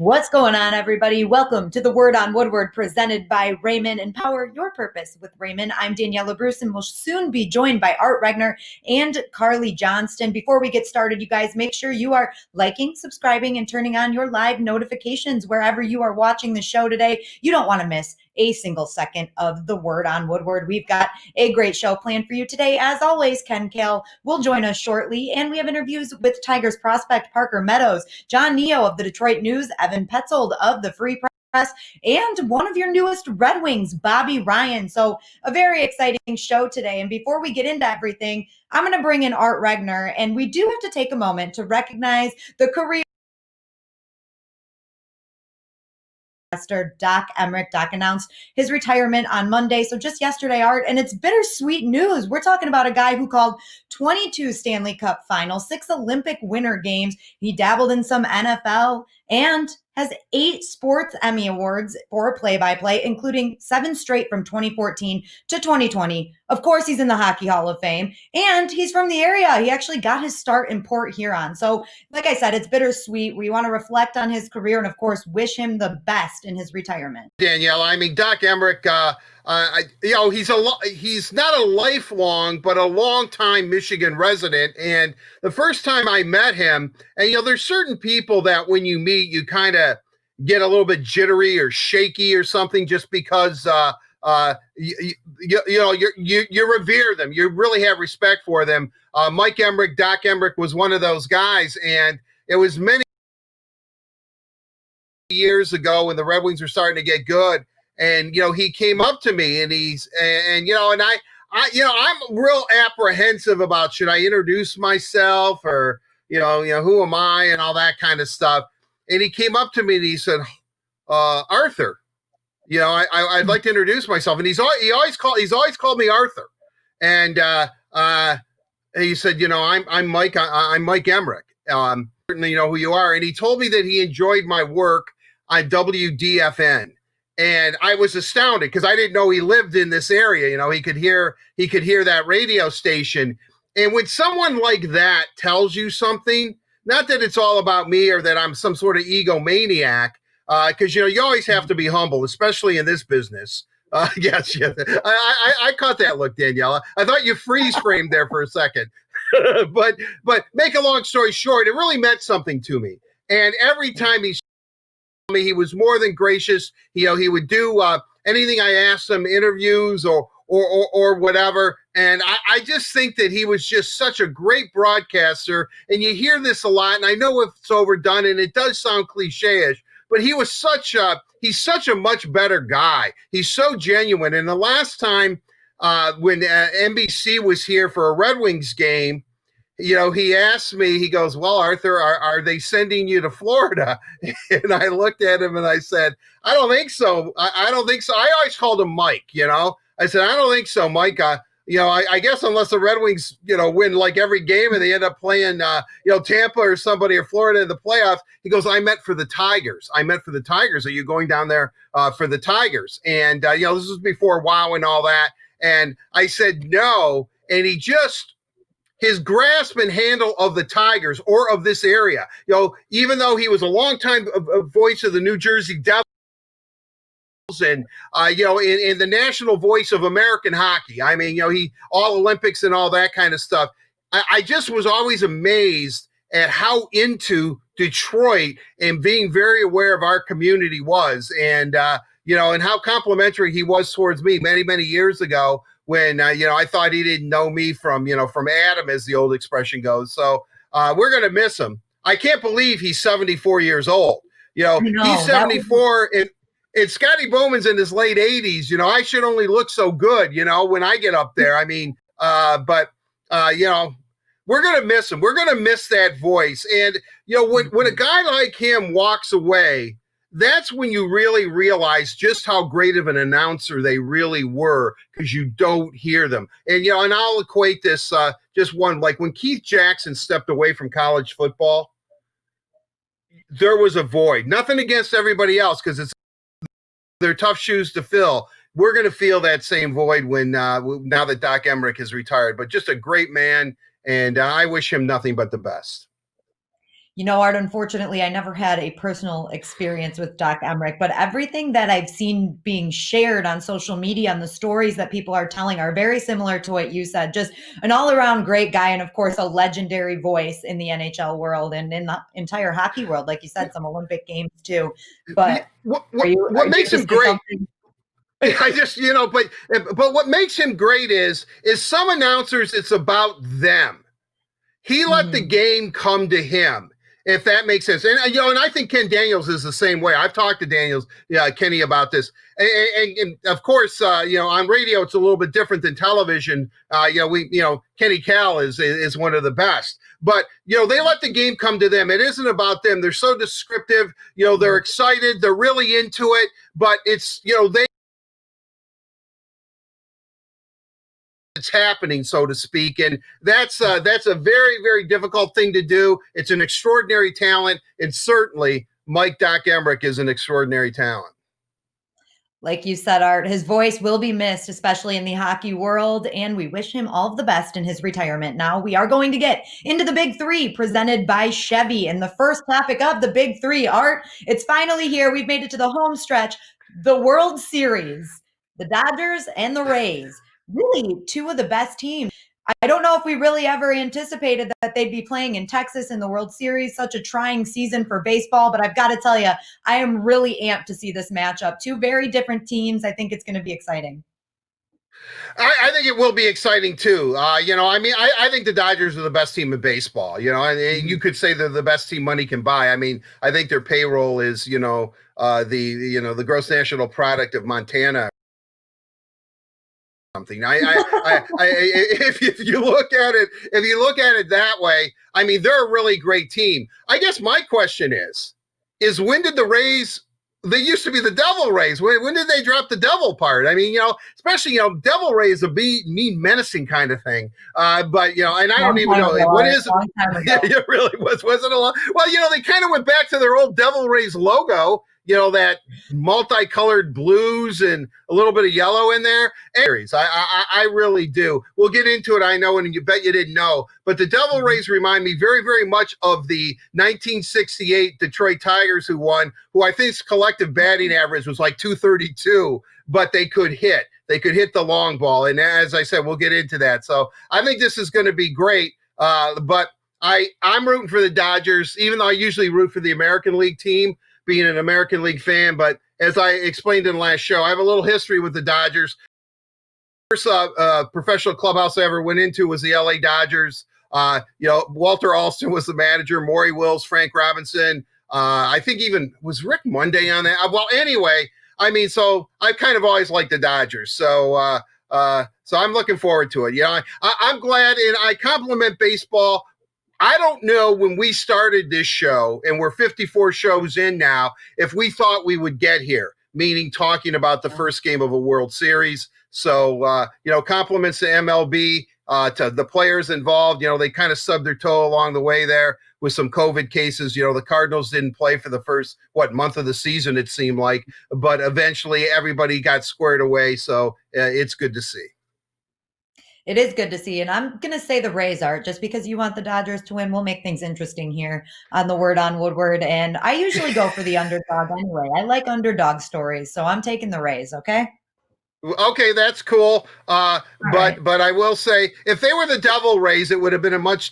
What's going on, everybody? Welcome to the Word on Woodward presented by Rehmann. Empower your purpose with Rehmann. I'm Daniella Bruce, and we'll soon be joined by Regner and Carley Johnston. Before we get started, you guys, make sure you are liking, subscribing, and turning on your live notifications wherever you are watching the show today. You don't want to miss a single second of the Word on Woodward. We've got a great show planned for you today. As always, Ken Kal will join us shortly, and we have interviews with Tigers prospect Parker Meadows, John Neo of the Detroit News, Evan Petzold of the Free Press, and one of your newest Red Wings, Bobby Ryan. So a very exciting show today. And before we get into everything, I'm going to bring in Art Regner, and we do have to take a moment to recognize the career Doc Emrick. Doc announced his retirement on Monday. So just yesterday, Art, and it's bittersweet news. We're talking about a guy who called 22 Stanley Cup finals, 6 Olympic winter games. He dabbled in some NFL and has 8 Sports Emmy Awards for play-by-play, including 7 straight from 2014 to 2020. Of course, he's in the Hockey Hall of Fame, and he's from the area. He actually got his start in Port Huron. So, like I said, it's bittersweet. We want to reflect on his career and, of course, wish him the best in his retirement. Daniella, I mean, Doc Emrick, he's not a lifelong, but a long-time Michigan resident. And the first time I met him, and, there's certain people that when you meet, you kind of get a little bit jittery or shaky or something just because, you revere them. You really have respect for them. Mike Emrick, Doc Emrick was one of those guys. And it was many years ago when the Red Wings were starting to get good. And, he came up to me and I'm real apprehensive about, should I introduce myself or, who am I and all that kind of stuff. And he came up to me and he said, Arthur, I'd like to introduce myself. And he's always called me Arthur. And he said, I'm Mike. I'm Mike Emrick. Certainly you know who you are. And he told me that he enjoyed my work on WDFN. And I was astounded because I didn't know he lived in this area. He could hear that radio station. And when someone like that tells you something, not that it's all about me or that I'm some sort of egomaniac, because you always have to be humble, especially in this business. Yes. I caught that look, Daniella. I thought you freeze framed there for a second. but make a long story short, it really meant something to me. And every time he was more than gracious. He would do anything I asked him, interviews or whatever. And I just think that he was just such a great broadcaster. And you hear this a lot, and I know it's overdone, and it does sound cliche-ish, but he's such a much better guy. He's so genuine. And the last time when NBC was here for a Red Wings game, he asked me, he goes, well, Arthur, are they sending you to Florida? And I looked at him and I said, I don't think so. I don't think so. I always called him Mike, I said, I don't think so, Mike. I guess unless the Red Wings, win like every game and they end up playing, Tampa or somebody or Florida in the playoffs. He goes, I meant for the Tigers. Are you going down there for the Tigers? And, this was before WOW and all that. And I said, no. And his grasp and handle of the Tigers or of this area, even though he was a longtime voice of the New Jersey Devils and, in the national voice of American hockey. I mean, he all Olympics and all that kind of stuff. I just was always amazed at how into Detroit and being very aware of our community was. And, and how complimentary he was towards me many, many years ago when, I thought he didn't know me from Adam, as the old expression goes. So we're going to miss him. I can't believe he's 74 years old. He's 74 and Scotty Bowman's in his late 80s. I should only look so good, when I get up there. I mean, but we're going to miss him. We're going to miss that voice. And, when a guy like him walks away, that's when you really realize just how great of an announcer they really were, because you don't hear them. And, and I'll equate this just one, like when Keith Jackson stepped away from college football, there was a void. Nothing against everybody else, because they're tough shoes to fill. We're going to feel that same void when now that Doc Emrick is retired, but just a great man. And I wish him nothing but the best. Art, unfortunately, I never had a personal experience with Doc Emrick, but everything that I've seen being shared on social media and the stories that people are telling are very similar to what you said. Just an all around great guy, and of course, a legendary voice in the NHL world and in the entire hockey world. Like you said, some Olympic games too. But What you makes just him say great? something? I just, but what makes him great is some announcers, it's about them. He let the Mhm. game come to him, if that makes sense. And and I think Ken Daniels is the same way. I've talked to Kenny about this, and of course, on radio it's a little bit different than television. Kenny Kal is one of the best. But they let the game come to them. It isn't about them. They're so descriptive. They're excited. They're really into it. But it's it's happening, so to speak, and that's a very, very difficult thing to do. It's an extraordinary talent, and certainly Mike Doc Emrick is an extraordinary talent. Like you said, Art, his voice will be missed, especially in the hockey world, and we wish him all of the best in his retirement. Now, we are going to get into the Big Three presented by Chevy. And the first topic of the Big Three, Art, it's finally here. We've made it to the home stretch, the World Series, the Dodgers and the Rays. Really, two of the best teams. I don't know if we really ever anticipated that they'd be playing in Texas in the World Series, such a trying season for baseball. But I've got to tell you, I am really amped to see this matchup. Two very different teams. I think it's going to be exciting. I think it will be exciting too. I think the Dodgers are the best team in baseball. And you could say they're the best team money can buy. I mean, I think their payroll is, the gross national product of Montana. Something. If you look at it that way, I mean, they're a really great team. I guess my question is when did the Rays? They used to be the Devil Rays. When did they drop the devil part? I mean, especially Devil Rays a mean menacing kind of thing. But and I don't even know what is. Yeah, it really was it a lot? Well, they kind of went back to their old Devil Rays logo. That multicolored blues and a little bit of yellow in there. I really do. We'll get into it, I know, and you bet you didn't know. But the Devil Rays remind me very, very much of the 1968 Detroit Tigers who won, who I think's collective batting average was like 232, but they could hit. They could hit the long ball. And as I said, we'll get into that. So I think this is going to be great. But I'm rooting for the Dodgers, even though I usually root for the American League team, being an American League fan. But as I explained in the last show, I have a little history with the Dodgers. First professional clubhouse I ever went into was the LA Dodgers. Walter Alston was the manager, Maury Wills, Frank Robinson. I think even was Rick Monday on that. Well, anyway, I mean, so I kind of always liked the Dodgers. So I'm looking forward to it. I'm glad, and I compliment baseball. I don't know when we started this show, and we're 54 shows in now, if we thought we would get here, meaning talking about the first game of a World Series. So, compliments to MLB, to the players involved. They kind of stubbed their toe along the way there with some COVID cases. The Cardinals didn't play for the first, month of the season, it seemed like. But eventually everybody got squared away. So it's good to see. It is good to see. And I'm going to say the Rays, Art, just because you want the Dodgers to win. We'll make things interesting here on the Word on Woodward. And I usually go for the underdog anyway. I like underdog stories. So I'm taking the Rays. Okay. Okay, that's cool. But right. I will say, if they were the Devil Rays, it would have been a much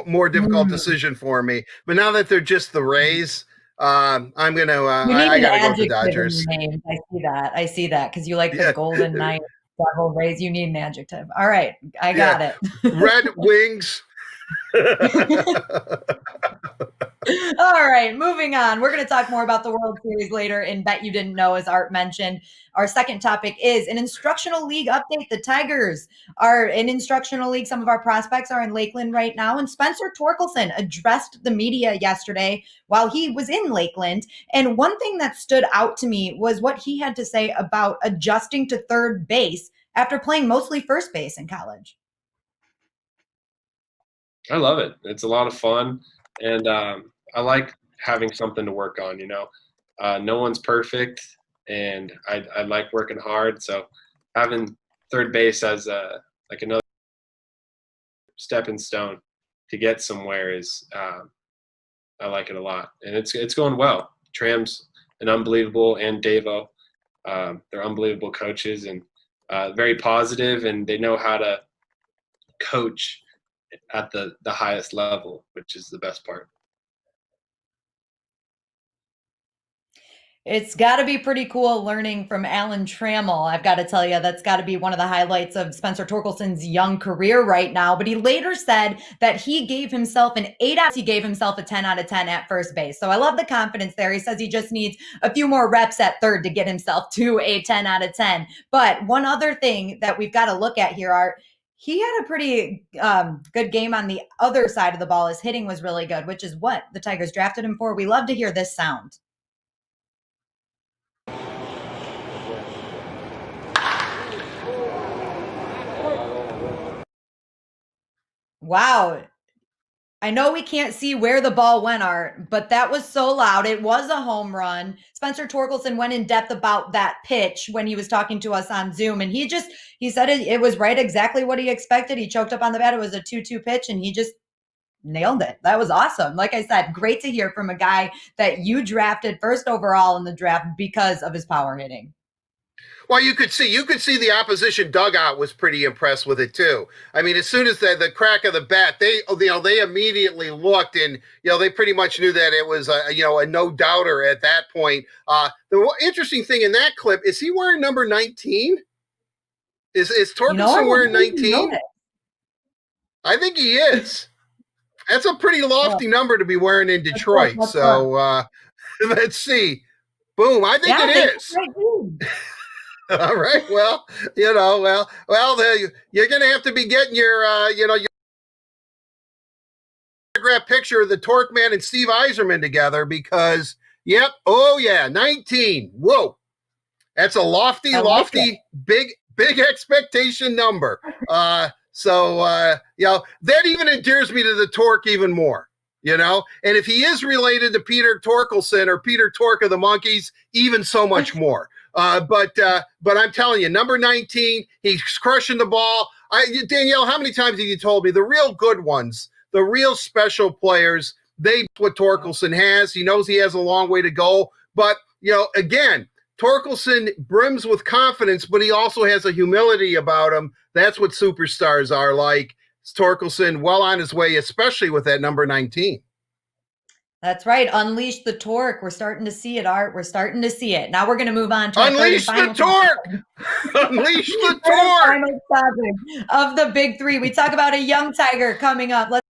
more difficult decision for me. But now that they're just the Rays, I'm gonna. I got to go with the Dodgers. In your name. I see that because you like the Golden Knight, Devil Rays. You need an adjective. All right, I got it. Red Wings. All right, moving on. We're going to talk more about the World Series later in Bet You Didn't Know, as Art mentioned. Our second topic is an instructional league update. The Tigers are in instructional league. Some of our prospects are in Lakeland right now. And Spencer Torkelson addressed the media yesterday while he was in Lakeland. And one thing that stood out to me was what he had to say about adjusting to third base after playing mostly first base in college. I love it. It's a lot of fun. And I like having something to work on, no one's perfect, and I like working hard. So having third base as another stepping stone to get somewhere is I like it a lot, and it's going well. Tram's an unbelievable, and Davo, they're unbelievable coaches, and very positive, and they know how to coach at the highest level, which is the best part. It's got to be pretty cool learning from Alan Trammell. I've got to tell you, that's got to be one of the highlights of Spencer Torkelson's young career right now. But he later said that he gave himself an 8 out. He gave himself a 10 out of 10 at first base. So I love the confidence there. He says he just needs a few more reps at third to get himself to a 10 out of 10. But one other thing that we've got to look at here, Art, he had a pretty good game on the other side of the ball. His hitting was really good, which is what the Tigers drafted him for. We love to hear this sound. Wow. I know we can't see where the ball went, Art, but that was so loud. It was a home run. Spencer Torkelson went in depth about that pitch when he was talking to us on Zoom, and he said it was right exactly what he expected. He choked up on the bat. It was a 2-2 pitch, and he just nailed it. That was awesome. Like I said, great to hear from a guy that you drafted first overall in the draft because of his power hitting. Well, you could see the opposition dugout was pretty impressed with it too. I mean, as soon as the crack of the bat, they immediately looked, and they pretty much knew that it was a no doubter at that point. The interesting thing in that clip is he wearing number 19? Is Torkelson wearing 19? I think he is. That's a pretty lofty number to be wearing in Detroit. So let's see. Boom! I think it is. All right. Well, you're going to have to be getting your autograph picture of the Torque Man and Steve Yzerman together because, yep. Oh, yeah. 19. Whoa. That's a lofty, big expectation number. So that even endears me to the Torque even more, and if he is related to Peter Torkelson or Peter Torque of the Monkees, even so much more. But I'm telling you, number 19, he's crushing the ball. Danielle, how many times have you told me the real good ones, the real special players, what Torkelson has. He knows he has a long way to go. But, again, Torkelson brims with confidence, but he also has a humility about him. That's what superstars are like. Torkelson well on his way, especially with that number 19. That's right. Unleash the torque. We're starting to see it, Art. We're starting to see it. Now we're going to move on to Unleash the torque. Unleash the torque. Final topic of the big three. We talk about a young Tiger coming up. Let's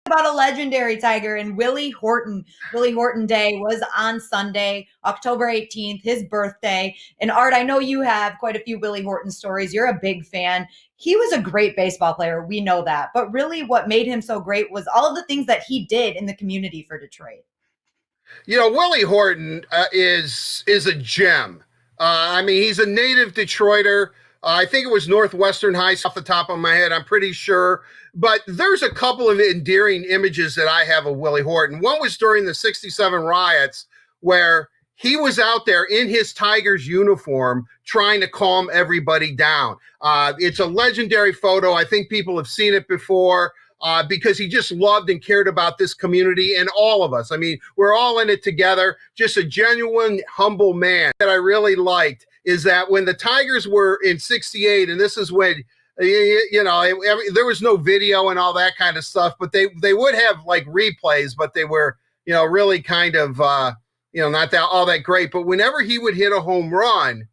talk about a legendary Tiger and Willie Horton. Willie Horton Day was on Sunday, October 18th, his birthday. And Art, I know you have quite a few Willie Horton stories. You're a big fan. He was a great baseball player. We know that. But really what made him so great was all of the things that he did in the community for Detroit. Willie Horton is a gem. I mean, he's a native Detroiter. I think it was Northwestern High off the top of my head. I'm pretty sure. But there's a couple of endearing images that I have of Willie Horton. One was during the 67 riots where he was out there in his Tigers uniform trying to calm everybody down. It's a legendary photo. I think people have seen it before because he just loved and cared about this community and all of us. I mean, we're all in it together. Just a genuine, humble man. That I really liked is that when the Tigers were in 68, and this is when, there was no video and all that kind of stuff, but they would have like replays, but they were, really kind of, not that all that great. But whenever he would hit a home run,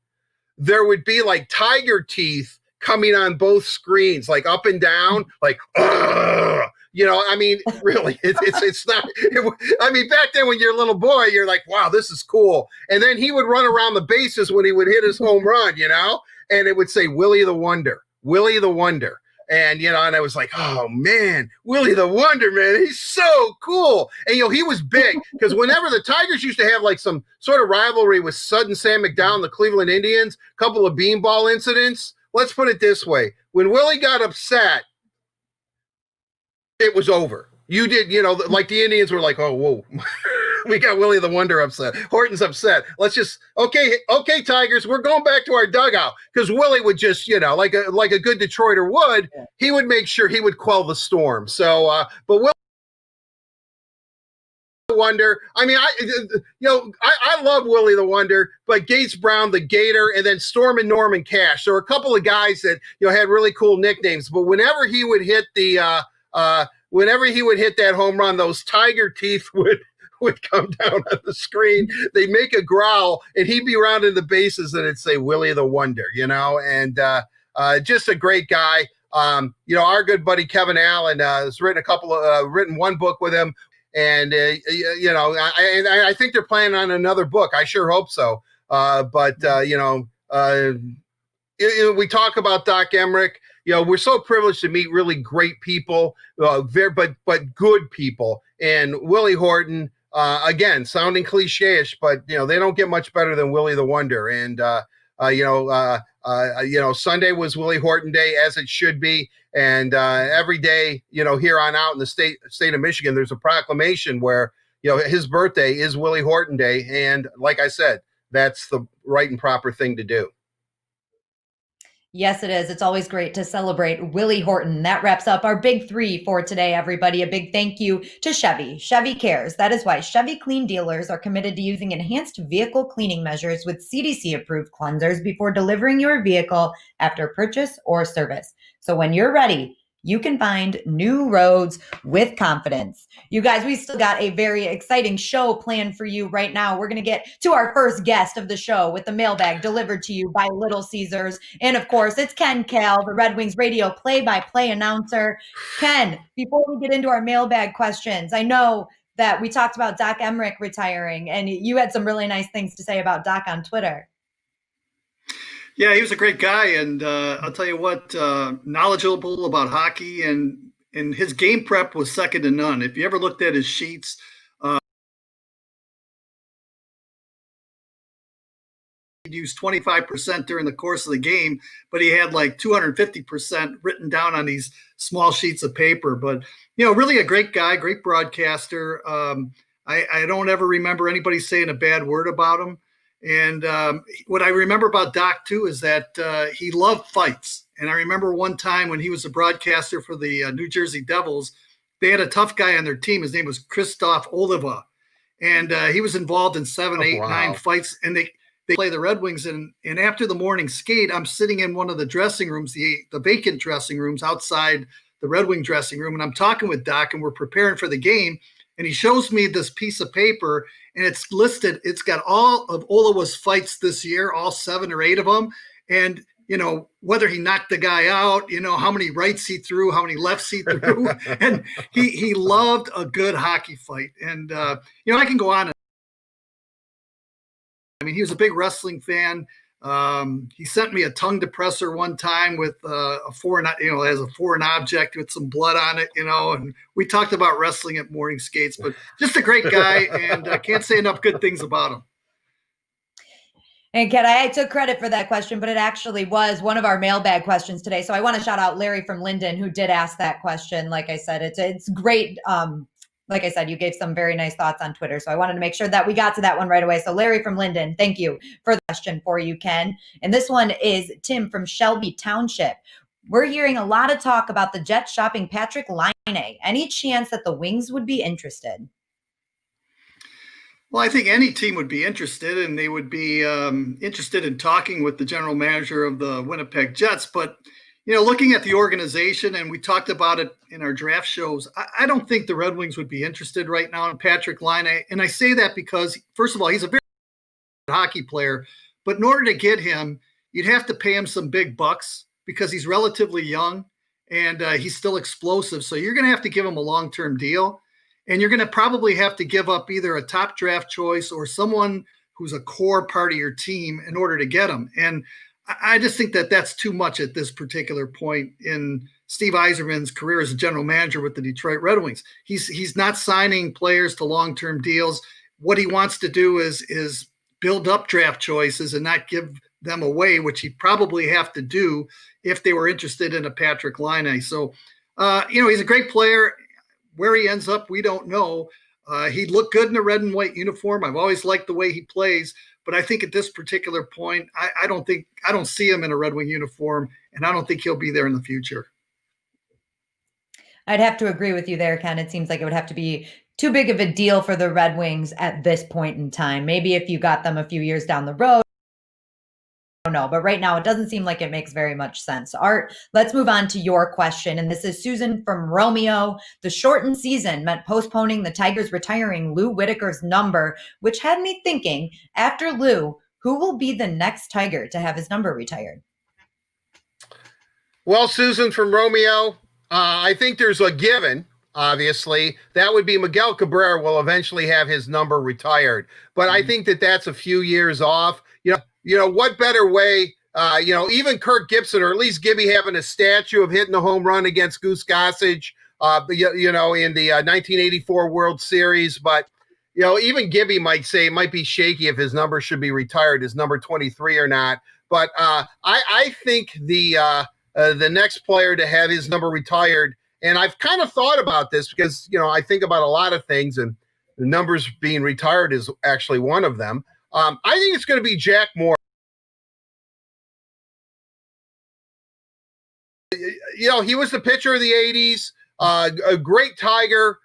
there would be like tiger teeth coming on both screens, like up and down, like, I mean, really, it's not, I mean, back then when you're a little boy, you're like, wow, this is cool. And then he would run around the bases when he would hit his home run, and it would say, Willie the Wonder, Willie the Wonder. And, and I was like, oh, man, Willie the Wonder, man, he's so cool. And, he was big because whenever the Tigers used to have like some sort of rivalry with Sudden Sam McDowell, the Cleveland Indians, a couple of beanball incidents. Let's put it this way. When Willie got upset, it was over. You did, like the Indians were like, oh, whoa. We got Willie the Wonder upset. Horton's upset. Let's just, okay, Tigers, we're going back to our dugout. Because Willie would just, like a good Detroiter would, he would make sure he would quell the storm. So, but Willie Wonder. I mean, I love Willie the Wonder, but Gates Brown, the Gator, and then Storm and Norman Cash. There were a couple of guys that had really cool nicknames. But whenever he would hit that home run, those tiger teeth would come down on the screen. They'd make a growl, and he'd be rounding the bases, and it'd say Willie the Wonder. And just a great guy. Our good buddy Kevin Allen has written one book with him. And, I think they're planning on another book. I sure hope so. We talk about Doc Emrick. We're so privileged to meet really great people, but good people. And Willie Horton, again, sounding cliche-ish, but, they don't get much better than Willie the Wonder. And, Sunday was Willie Horton Day, as it should be. And every day, here on out in the state of Michigan, there's a proclamation where, his birthday is Willie Horton Day. And like I said, that's the right and proper thing to do. Yes, it is. It's always great to celebrate Willie Horton. That wraps up our big three for today, everybody. A big thank you to Chevy. Chevy cares. That is why Chevy Clean dealers are committed to using enhanced vehicle cleaning measures with CDC-approved cleansers before delivering your vehicle after purchase or service. So when you're ready, you can find new roads with confidence. You guys, we still got a very exciting show planned for you right now. We're going to get to our first guest of the show with the mailbag delivered to you by Little Caesars. And of course, it's Ken Kal, the Red Wings radio play-by-play announcer. Ken, before we get into our mailbag questions, I know that we talked about Doc Emrick retiring, and you had some really nice things to say about Doc on Twitter. Yeah, he was a great guy, and I'll tell you what, knowledgeable about hockey, and his game prep was second to none. If you ever looked at his sheets, he'd use 25% during the course of the game, but he had like 250% written down on these small sheets of paper. But, really a great guy, great broadcaster. I don't ever remember anybody saying a bad word about him. And what I remember about Doc, too, is that he loved fights. And I remember one time when he was a broadcaster for the New Jersey Devils, they had a tough guy on their team. His name was Christoph Oliva. And he was involved in 9 fights. And they play the Red Wings. And after the morning skate, I'm sitting in one of the dressing rooms, the vacant dressing rooms outside the Red Wing dressing room. And I'm talking with Doc, and we're preparing for the game. And he shows me this piece of paper, and it's listed. It's got all of Oliva's fights this year, all 7 or 8 of them. And, whether he knocked the guy out, how many rights he threw, how many lefts he threw. And he loved a good hockey fight. And, I can go on. I mean, he was a big wrestling fan. He sent me a tongue depressor one time with a foreign, as a foreign object with some blood on it, and we talked about wrestling at morning skates, but just a great guy, and I can't say enough good things about him. And Ken, I took credit for that question, but it actually was one of our mailbag questions today. So I want to shout out Larry from Linden, who did ask that question. Like I said, it's great. Like I said, you gave some very nice thoughts on Twitter. So I wanted to make sure that we got to that one right away. So Larry from Linden, thank you for the question for you, Ken. And this one is Tim from Shelby Township. We're hearing a lot of talk about the Jets shopping Patrik Laine. Any chance that the Wings would be interested? Well, I think any team would be interested, and they would be interested in talking with the general manager of the Winnipeg Jets. But, looking at the organization, and we talked about it in our draft shows, I don't think the Red Wings would be interested right now in Patrik Laine. And I say that because, first of all, he's a very good hockey player. But in order to get him, you'd have to pay him some big bucks because he's relatively young and he's still explosive. So you're going to have to give him a long-term deal. And you're going to probably have to give up either a top draft choice or someone who's a core part of your team in order to get him. And I just think that that's too much at this particular point in Steve Yzerman's career as a general manager with the Detroit Red Wings. He's not signing players to long-term deals. What he wants to do is build up draft choices and not give them away, which he'd probably have to do if they were interested in a Patrik Laine. So, he's a great player. Where he ends up, we don't know. He'd look good in a red and white uniform. I've always liked the way he plays, but I think at this particular point, I don't see him in a Red Wing uniform, and I don't think he'll be there in the future. I'd have to agree with you there, Ken. It seems like it would have to be too big of a deal for the Red Wings at this point in time. Maybe if you got them a few years down the road, I don't know, but right now it doesn't seem like it makes very much sense. Art, let's move on to your question. And this is Susan from Romeo. The shortened season meant postponing the Tigers retiring Lou Whitaker's number, which had me thinking, after Lou, who will be the next Tiger to have his number retired? Well, Susan from Romeo, I think there's a given, obviously. That would be Miguel Cabrera will eventually have his number retired. But I think that that's a few years off. What better way, even Kirk Gibson, or at least Gibby having a statue of hitting the home run against Goose Gossage, in the 1984 World Series. But, even Gibby might say it might be shaky if his number should be retired, his number 23 or not. But I think the next player to have his number retired, and I've kind of thought about this because, I think about a lot of things, and the numbers being retired is actually one of them. I think it's going to be Jack Moore. He was the pitcher of the 80s, a great Tiger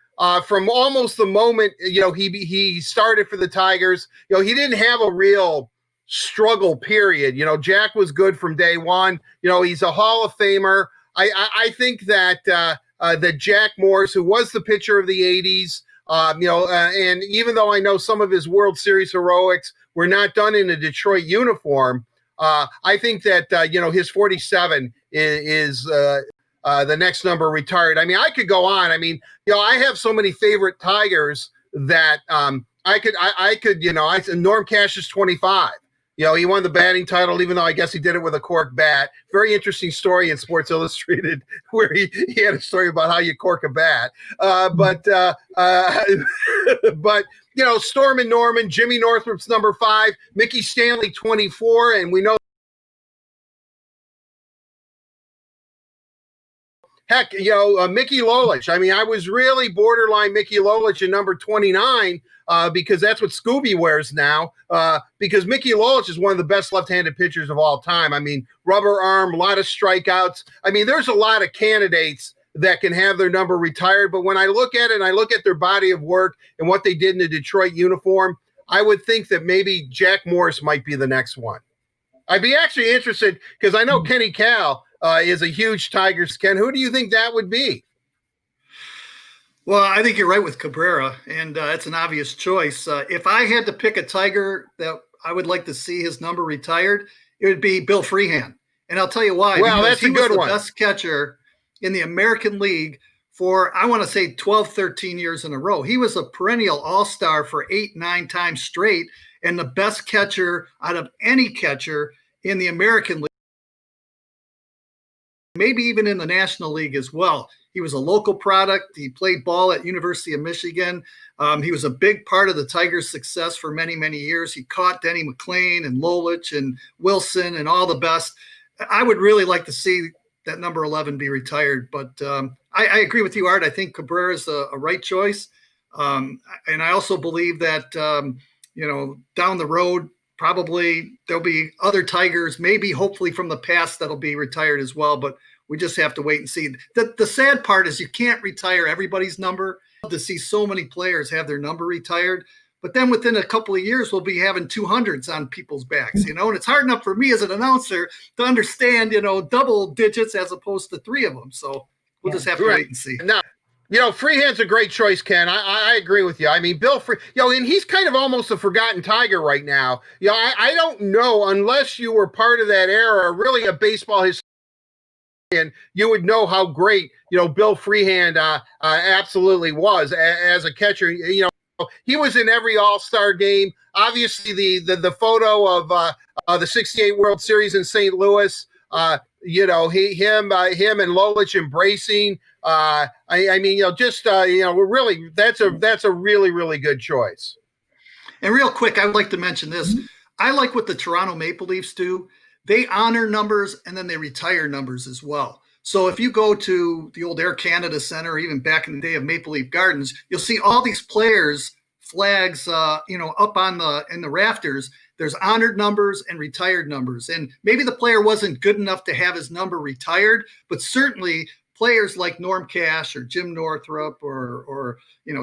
from almost the moment, he started for the Tigers. He didn't have a real struggle period. Jack was good from day one. He's a Hall of Famer. I think that that Jack Morris, who was the pitcher of the 80s, and even though I know some of his World Series heroics were not done in a Detroit uniform, I think that, his 47 is the next number retired. I mean, I could go on. I mean, I have so many favorite Tigers that I could, Norm Cash's 25. He won the batting title, even though I guess he did it with a cork bat. Very interesting story in Sports Illustrated where he had a story about how you cork a bat. But Storm and Norman, Jimmy Northrup's number 5, Mickey Stanley 24, and we know. Heck, Mickey Lolich. I mean, I was really borderline Mickey Lolich in number 29 because that's what Scooby wears now. Because Mickey Lolich is one of the best left-handed pitchers of all time. I mean, rubber arm, a lot of strikeouts. I mean, there's a lot of candidates that can have their number retired. But when I look at it and I look at their body of work and what they did in the Detroit uniform, I would think that maybe Jack Morris might be the next one. I'd be actually interested because I know Ken Kal is a huge Tigers. Ken, who do you think that would be? Well, I think you're right with Cabrera, and it's an obvious choice. If I had to pick a Tiger that I would like to see his number retired, it would be Bill Freehan. And I'll tell you why. Well, that's a good one. He was the best catcher in the American League for, I want to say, 12, 13 years in a row. He was a perennial all-star for 8, 9 times straight, and the best catcher out of any catcher in the American League, maybe even in the National League as well. He was a local product. He played ball at University of Michigan. He was a big part of the Tigers' success for many, many years. He caught Denny McLain and Lolich and Wilson and all the best. I would really like to see that number 11 be retired. But I agree with you, Art. I think Cabrera is a right choice. And I also believe that, down the road, probably there'll be other Tigers, maybe hopefully from the past, that'll be retired as well. But we just have to wait and see. The sad part is you can't retire everybody's number. To see so many players have their number retired. But then within a couple of years, we'll be having 200s on people's backs, and it's hard enough for me as an announcer to understand, double digits as opposed to 3 of them. So we'll just have to wait and see. Now, Freehand's a great choice, Ken. I agree with you. I mean, Bill and he's kind of almost a forgotten Tiger right now. I don't know, unless you were part of that era, really a baseball history, and you would know how great, Bill Freehand absolutely was as a catcher. He was in every All-Star game. Obviously, the photo of the '68 World Series in St. Louis. Him and Lolich embracing. Really, that's a really, really good choice. And real quick, I would like to mention this. I like what the Toronto Maple Leafs do. They honor numbers and then they retire numbers as well. So if you go to the old Air Canada Center, or even back in the day of Maple Leaf Gardens, you'll see all these players' flags, up in the rafters. There's honored numbers and retired numbers. And maybe the player wasn't good enough to have his number retired, but certainly players like Norm Cash or Jim Northrup or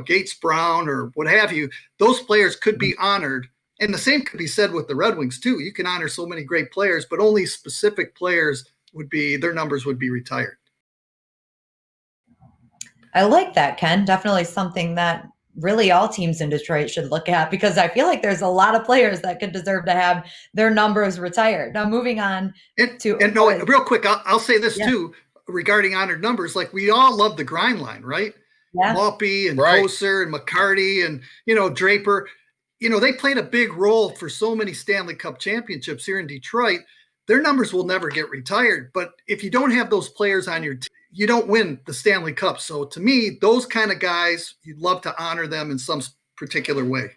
Gates Brown or what have you, those players could be honored. And the same could be said with the Red Wings too. You can honor so many great players, but only specific players their numbers would be retired. I like that, Ken. Definitely something that really all teams in Detroit should look at, because I feel like there's a lot of players that could deserve to have their numbers retired. Now, moving on real quick, I'll say this too regarding honored numbers. Like, we all love the grind line, right? Yeah. Malpe and Koser and McCarty and, Draper, they played a big role for so many Stanley Cup championships here in Detroit. Their numbers will never get retired. But if you don't have those players on your team, you don't win the Stanley Cup. So to me, those kind of guys, you'd love to honor them in some particular way.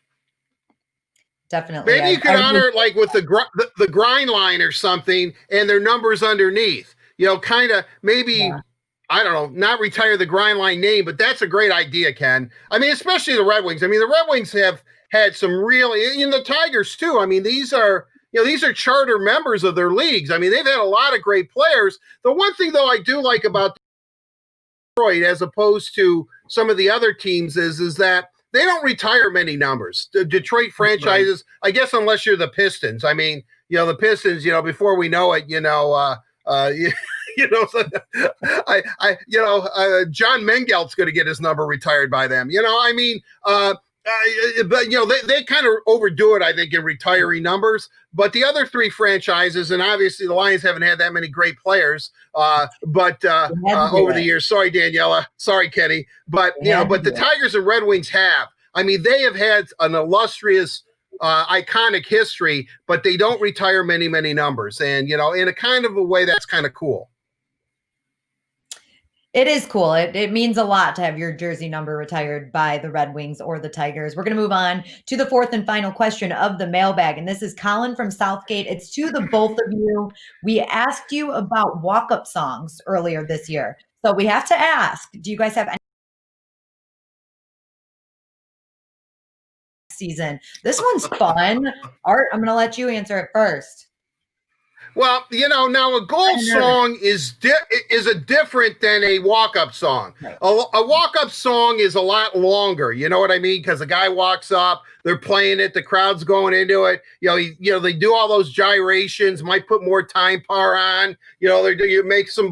Definitely. Maybe you could honor it like with the grind line or something and their numbers underneath, kind of maybe, I don't know, not retire the grind line name, but that's a great idea, Ken. I mean, especially the Red Wings. I mean, the Red Wings have had some really, the Tigers too. I mean, these are charter members of their leagues. I mean, they've had a lot of great players. The one thing, though, I do like about Detroit, as opposed to some of the other teams, is that they don't retire many numbers. The Detroit franchises, I guess, unless you're the Pistons. I mean, the Pistons, before we know it, John Mengelt's going to get his number retired by them. But they kind of overdo it, I think, in retiring numbers. But the other three franchises, and obviously the Lions haven't had that many great players, over the years. Sorry, Daniella. Sorry, Kenny. But but the Tigers and Red Wings have. I mean, they have had an illustrious, iconic history, but they don't retire many numbers. And in a kind of a way, that's kind of cool. It is cool. It means a lot to have your jersey number retired by the Red Wings or the Tigers. We're going to move on to the fourth and final question of the mailbag. And this is Colin from Southgate. It's to the both of you. We asked you about walk-up songs earlier this year. So we have to ask, do you guys have any season? This one's fun. Art, I'm going to let you answer it first. Well, now a goal song is a different than a walk-up song. Right. A walk-up song is a lot longer. You know what I mean? Because the guy walks up, they're playing it, the crowd's going into it. They do all those gyrations. Might put more time par on. You make some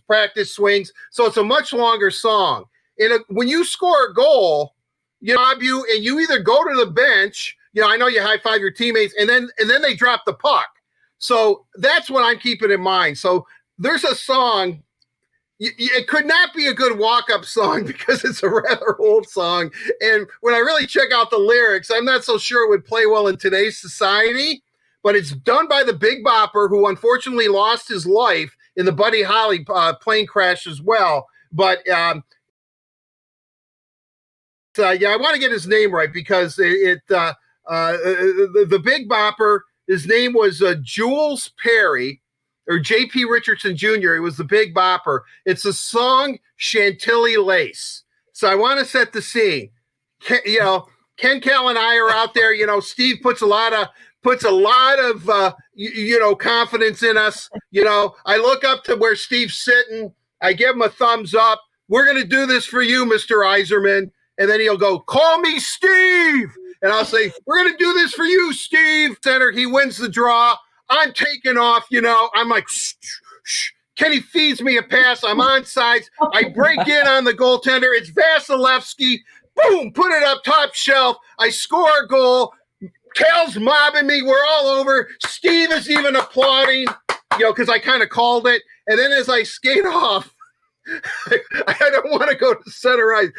practice swings. So it's a much longer song. When you score a goal, you either go to the bench. I know you high five your teammates, and then they drop the puck. So that's what I'm keeping in mind. So there's a song. It could not be a good walk-up song because it's a rather old song. And when I really check out the lyrics, I'm not so sure it would play well in today's society. But it's done by the Big Bopper, who unfortunately lost his life in the Buddy Holly plane crash as well. But I want to get his name right because the Big Bopper. His name was Jules Perry, or J.P. Richardson Jr. He was the Big Bopper. It's a song, Chantilly Lace. So I want to set the scene. Ken Kal and I are out there. Steve puts a lot of confidence in us. I look up to where Steve's sitting. I give him a thumbs up. We're going to do this for you, Mr. Yzerman. And then he'll go, call me Steve. And I'll say, we're going to do this for you, Steve. Center, he wins the draw. I'm taking off, I'm like, shh, shh. Kenny feeds me a pass. I'm on sides. I break in on the goaltender. It's Vasilevsky. Boom, put it up top shelf. I score a goal. Cal's mobbing me. We're all over. Steve is even applauding, because I kind of called it. And then as I skate off, I don't want to go to center ice.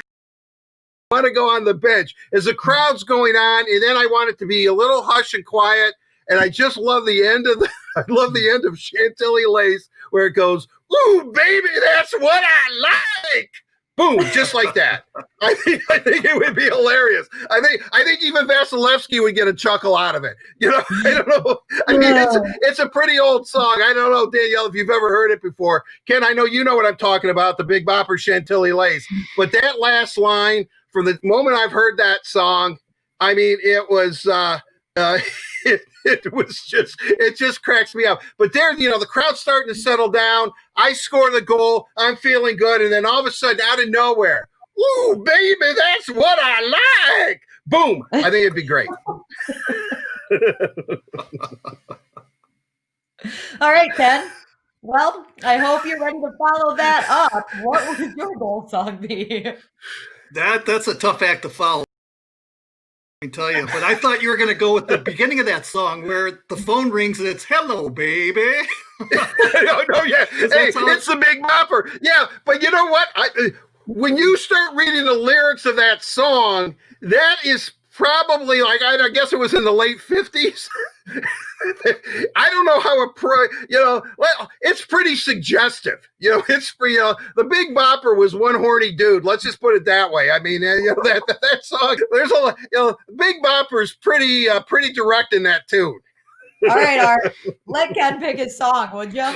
Want to go on the bench as the crowd's going on, and then I want it to be a little hush and quiet. And I just love the end of Chantilly Lace, where it goes, "Ooh, baby, that's what I like." Boom, just like that. I think it would be hilarious. I think even Vasilevsky would get a chuckle out of it. I don't know. I mean, it's a pretty old song. I don't know, Danielle, if you've ever heard it before. Ken, I know you know what I'm talking about, the Big Bopper Chantilly Lace. But that last line, from the moment I've heard that song, I mean, it was It just cracks me up. But there, the crowd's starting to settle down. I score the goal. I'm feeling good. And then all of a sudden, out of nowhere, ooh, baby, that's what I like. Boom. I think it'd be great. All right, Ken. Well, I hope you're ready to follow that up. What would your goal song be? That's a tough act to follow, I can tell you. But I thought you were going to go with the beginning of that song where the phone rings and it's "Hello, baby." no, yeah. Hey, it's the Big Bopper. Yeah, but you know what? When you start reading the lyrics of that song, that is probably like, I guess it was in the late 50s. I don't know how it's pretty suggestive. It's the Big Bopper was one horny dude. Let's just put it that way. I mean, that song. There's Big Bopper's pretty direct in that tune. All right, Art. Let Ken pick his song, would you?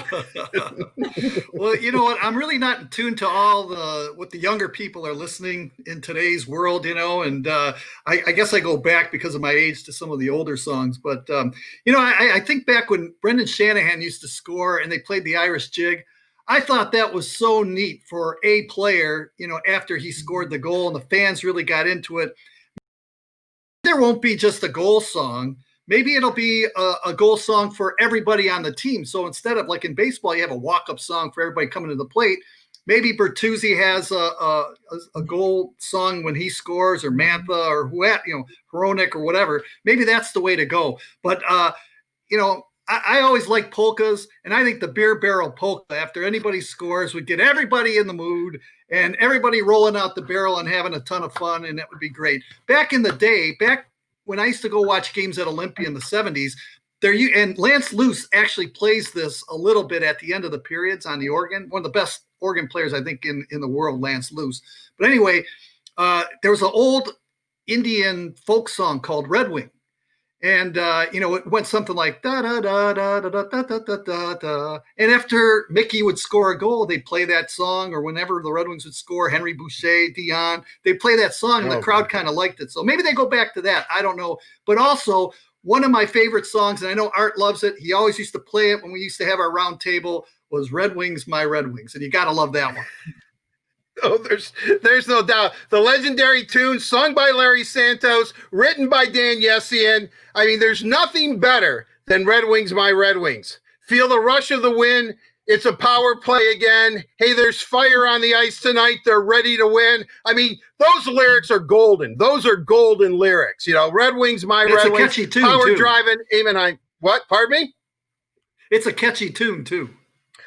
Well, you know what? I'm really not in tune to all what the younger people are listening in today's world, and I guess I go back because of my age to some of the older songs. But, I think back when Brendan Shanahan used to score and they played the Irish Jig, I thought that was so neat for a player, after he scored the goal and the fans really got into it. There won't be just a goal song. Maybe it'll be a goal song for everybody on the team. So instead of like in baseball, you have a walk-up song for everybody coming to the plate. Maybe Bertuzzi has a goal song when he scores, or Mantha, or Hronik or whatever. Maybe that's the way to go. But I always like polkas, and I think the beer barrel polka after anybody scores would get everybody in the mood and everybody rolling out the barrel and having a ton of fun, and that would be great. Back in the day, when I used to go watch games at Olympia in the 70s, and Lance Luce actually plays this a little bit at the end of the periods on the organ. One of the best organ players, I think, in the world, Lance Luce. But anyway, there was an old Indian folk song called Red Wing. And, it went something like da da da da da da da da da da. And after Mickey would score a goal, they'd play that song, or whenever the Red Wings would score, Henry Boucher, Dion, they'd play that song, and the crowd kind of liked it. So maybe they go back to that. I don't know. But also, one of my favorite songs, and I know Art loves it, he always used to play it when we used to have our round table, was Red Wings, My Red Wings. And you got to love that one. Oh, there's no doubt. The legendary tune sung by Larry Santos, written by Dan Yessian. I mean, there's nothing better than Red Wings, My Red Wings. Feel the rush of the wind. It's a power play again. Hey, there's fire on the ice tonight. They're ready to win. I mean, those lyrics are golden. Those are golden lyrics. Red Wings, My Red Wings. Catchy tune, power too. Driving, Amenheim. What? Pardon me? It's a catchy tune, too.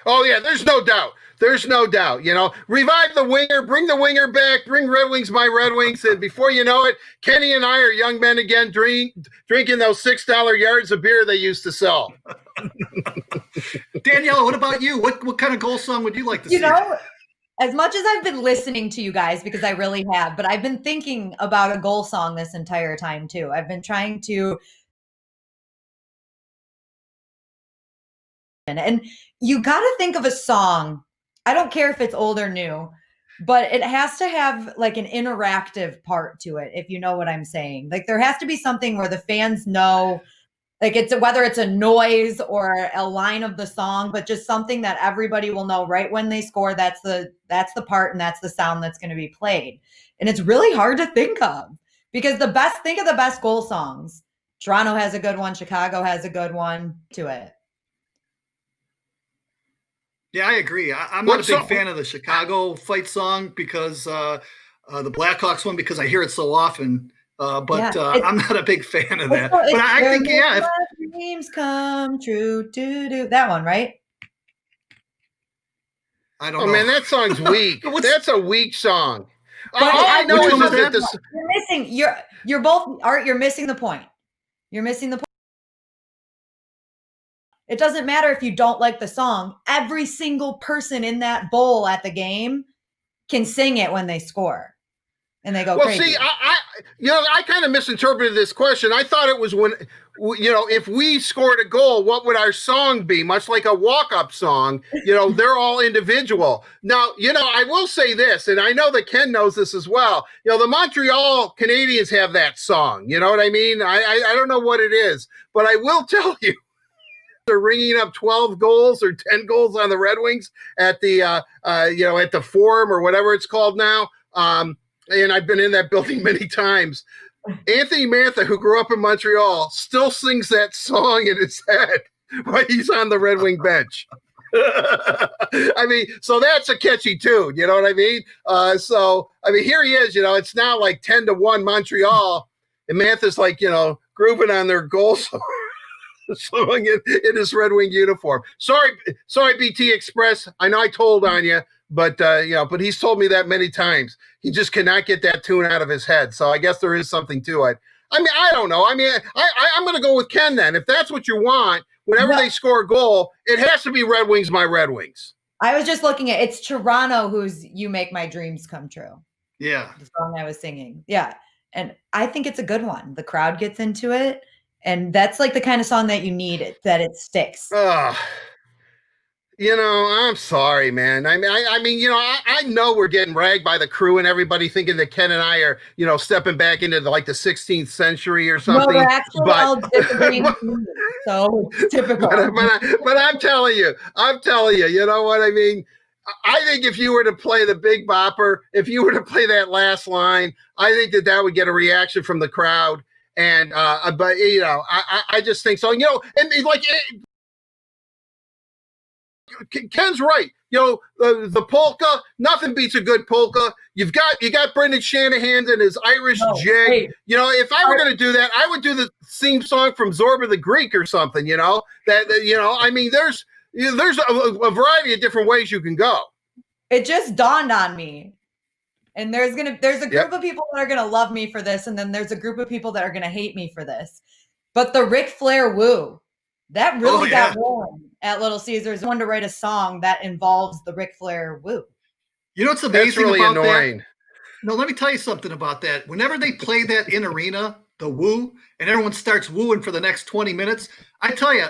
Oh, yeah, there's no doubt. There's no doubt, revive the winger, bring the winger back, bring Red Wings, My Red Wings. And before you know it, Kenny and I are young men again, drinking those $6 yards of beer they used to sell. Daniella, what about you? What kind of goal song would you like to see? As much as I've been listening to you guys, because I really have, but I've been thinking about a goal song this entire time too. I've been trying to, and you got to think of a song. I don't care if it's old or new, but it has to have like an interactive part to it, if you know what I'm saying. Like there has to be something where the fans know, like whether it's a noise or a line of the song, but just something that everybody will know right when they score. That's the part and that's the sound that's going to be played. And it's really hard to think of because think of the best goal songs. Toronto has a good one. Chicago has a good one to it. Yeah, I agree. I'm not a big fan of the Chicago fight song because the Blackhawks one, because I hear it so often. But I'm not a big fan of that. But I think, if dreams come true, that one, right? I don't know. Oh, man, that song's weak. That's a weak song. But all I know is that you're missing. You're both, Art. You're missing the point. You're missing the point. It doesn't matter if you don't like the song. Every single person in that bowl at the game can sing it when they score. and they go Well, crazy. see, I kind of misinterpreted this question. I thought it was when, if we scored a goal, what would our song be? Much like a walk-up song, they're all individual. Now, I will say this, and I know that Ken knows this as well. The Montreal Canadiens have that song. You know what I mean? I don't know what it is, but I will tell you, they're ringing up 12 goals or 10 goals on the Red Wings at the, at the Forum or whatever it's called now. And I've been in that building many times. Anthony Mantha, who grew up in Montreal, still sings that song in his head while he's on the Red Wing bench. I mean, so that's a catchy tune. You know what I mean? Here he is. It's now like 10-1 Montreal, and Mantha's like, grooving on their goal song in his Red Wing uniform. Sorry, BT Express. I know I told on you. But but he's told me that many times. He just cannot get that tune out of his head. So I guess there is something to it. I mean, I don't know. I mean, I'm going to go with Ken then. If that's what you want, whenever they score a goal, it has to be Red Wings, my Red Wings. I was just looking at it's Toronto who's "You Make My Dreams Come True." Yeah, the song I was singing. Yeah, and I think it's a good one. The crowd gets into it, and that's like the kind of song that you need. That it sticks. I'm sorry, man. I know we're getting ragged by the crew and everybody thinking that Ken and I are, stepping back into the 16th century or something. No, we're actually all disagreeing. So it's typical. But I'm telling you, you know what I mean? I think if you were to play the Big Bopper, if you were to play that last line, I think that would get a reaction from the crowd. And, I just think so. Ken's right. The polka, nothing beats a good polka. You got Brendan Shanahan and his Irish jig. Wait. If I were going to do that, I would do the theme song from Zorba the Greek or something. There's a variety of different ways you can go. It just dawned on me. And there's a group of people that are gonna love me for this, and then there's a group of people that are gonna hate me for this. But the Ric Flair woo, that really got warm at Little Caesars. I wanted to write a song that involves the Ric Flair woo. You know what's amazing really about annoying. that? No, let me tell you something about that. Whenever they play that in arena, the woo, and everyone starts wooing for the next 20 minutes, I tell you,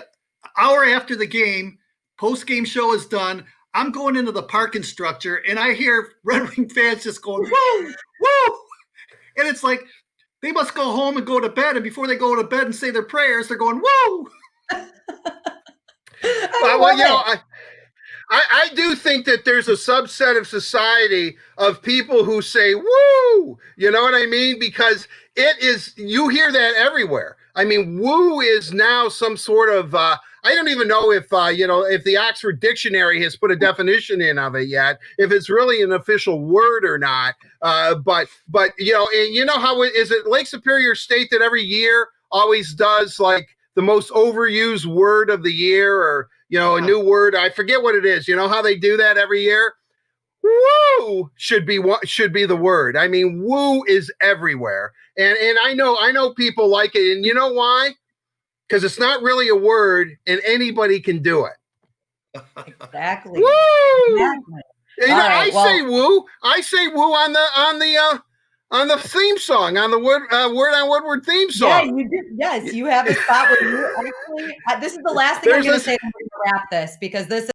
hour after the game, post-game show is done, I'm going into the parking structure, and I hear Red Wing fans just going, woo, woo. And it's like, they must go home and go to bed, and before they go to bed and say their prayers, they're going, woo. I do think that there's a subset of society of people who say, woo, you know what I mean? Because you hear that everywhere. I mean, woo is now some sort of, I don't even know if the Oxford Dictionary has put a definition in of it yet, if it's really an official word or not. But and you know how is it Lake Superior State that every year always does like the most overused word of the year, or a new word. I forget what it is. You know how they do that every year? Woo should be the word. I mean, woo is everywhere. And I know people like it. And you know why? Because it's not really a word and anybody can do it. Exactly. Woo! Exactly. I say woo. I say woo on the theme song, on the Word on Woodward theme song. Yeah, you did. Yes, you have a spot where you actually. This is the last thing I'm going to say when we wrap this, because this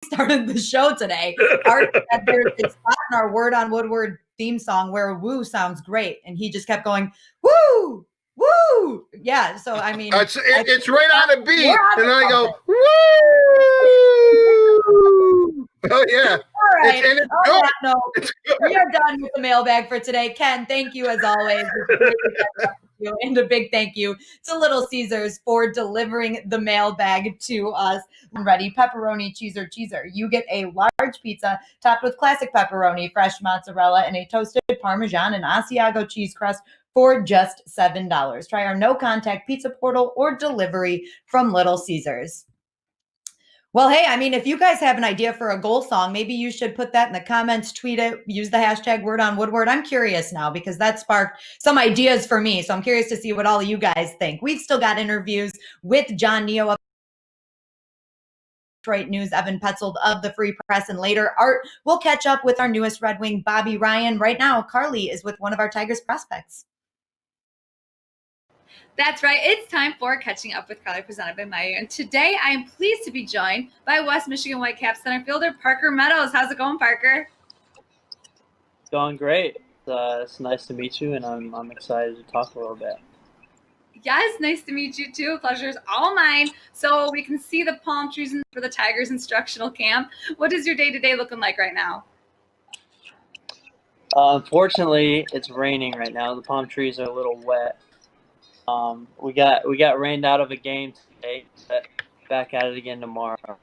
started the show today. Art said there's a spot in our Word on Woodward theme song where woo sounds great, and he just kept going woo, woo. Yeah, so I mean, it's right on a beat, and I go woo. Oh yeah. All right. On that note, we are done with the mailbag for today. Ken, thank you as always. And a big thank you to Little Caesars for delivering the mailbag to us. Ready, pepperoni, cheeser. You get a large pizza topped with classic pepperoni, fresh mozzarella, and a toasted Parmesan and Asiago cheese crust for just $7. Try our no-contact pizza portal or delivery from Little Caesars. Well, hey, I mean, if you guys have an idea for a goal song, maybe you should put that in the comments, tweet it, use the hashtag Word on Woodward. I'm curious now because that sparked some ideas for me. So I'm curious to see what all of you guys think. We've still got interviews with John Neo Detroit News, Evan Petzold of the Free Press, and later Art will catch up with our newest Red Wing, Bobby Ryan. Right now, Carley is with one of our Tigers prospects. That's right. It's time for Catching Up with Carley, presented by Meyer. And today I am pleased to be joined by West Michigan Whitecaps center fielder Parker Meadows. How's it going, Parker? Going great. It's nice to meet you, and I'm excited to talk a little bit. Yes, nice to meet you too. Pleasure's all mine. So we can see the palm trees for the Tigers instructional camp. What is your day-to-day looking like right now? Unfortunately, it's raining right now. The palm trees are a little wet. We got rained out of a game today, but back at it again tomorrow.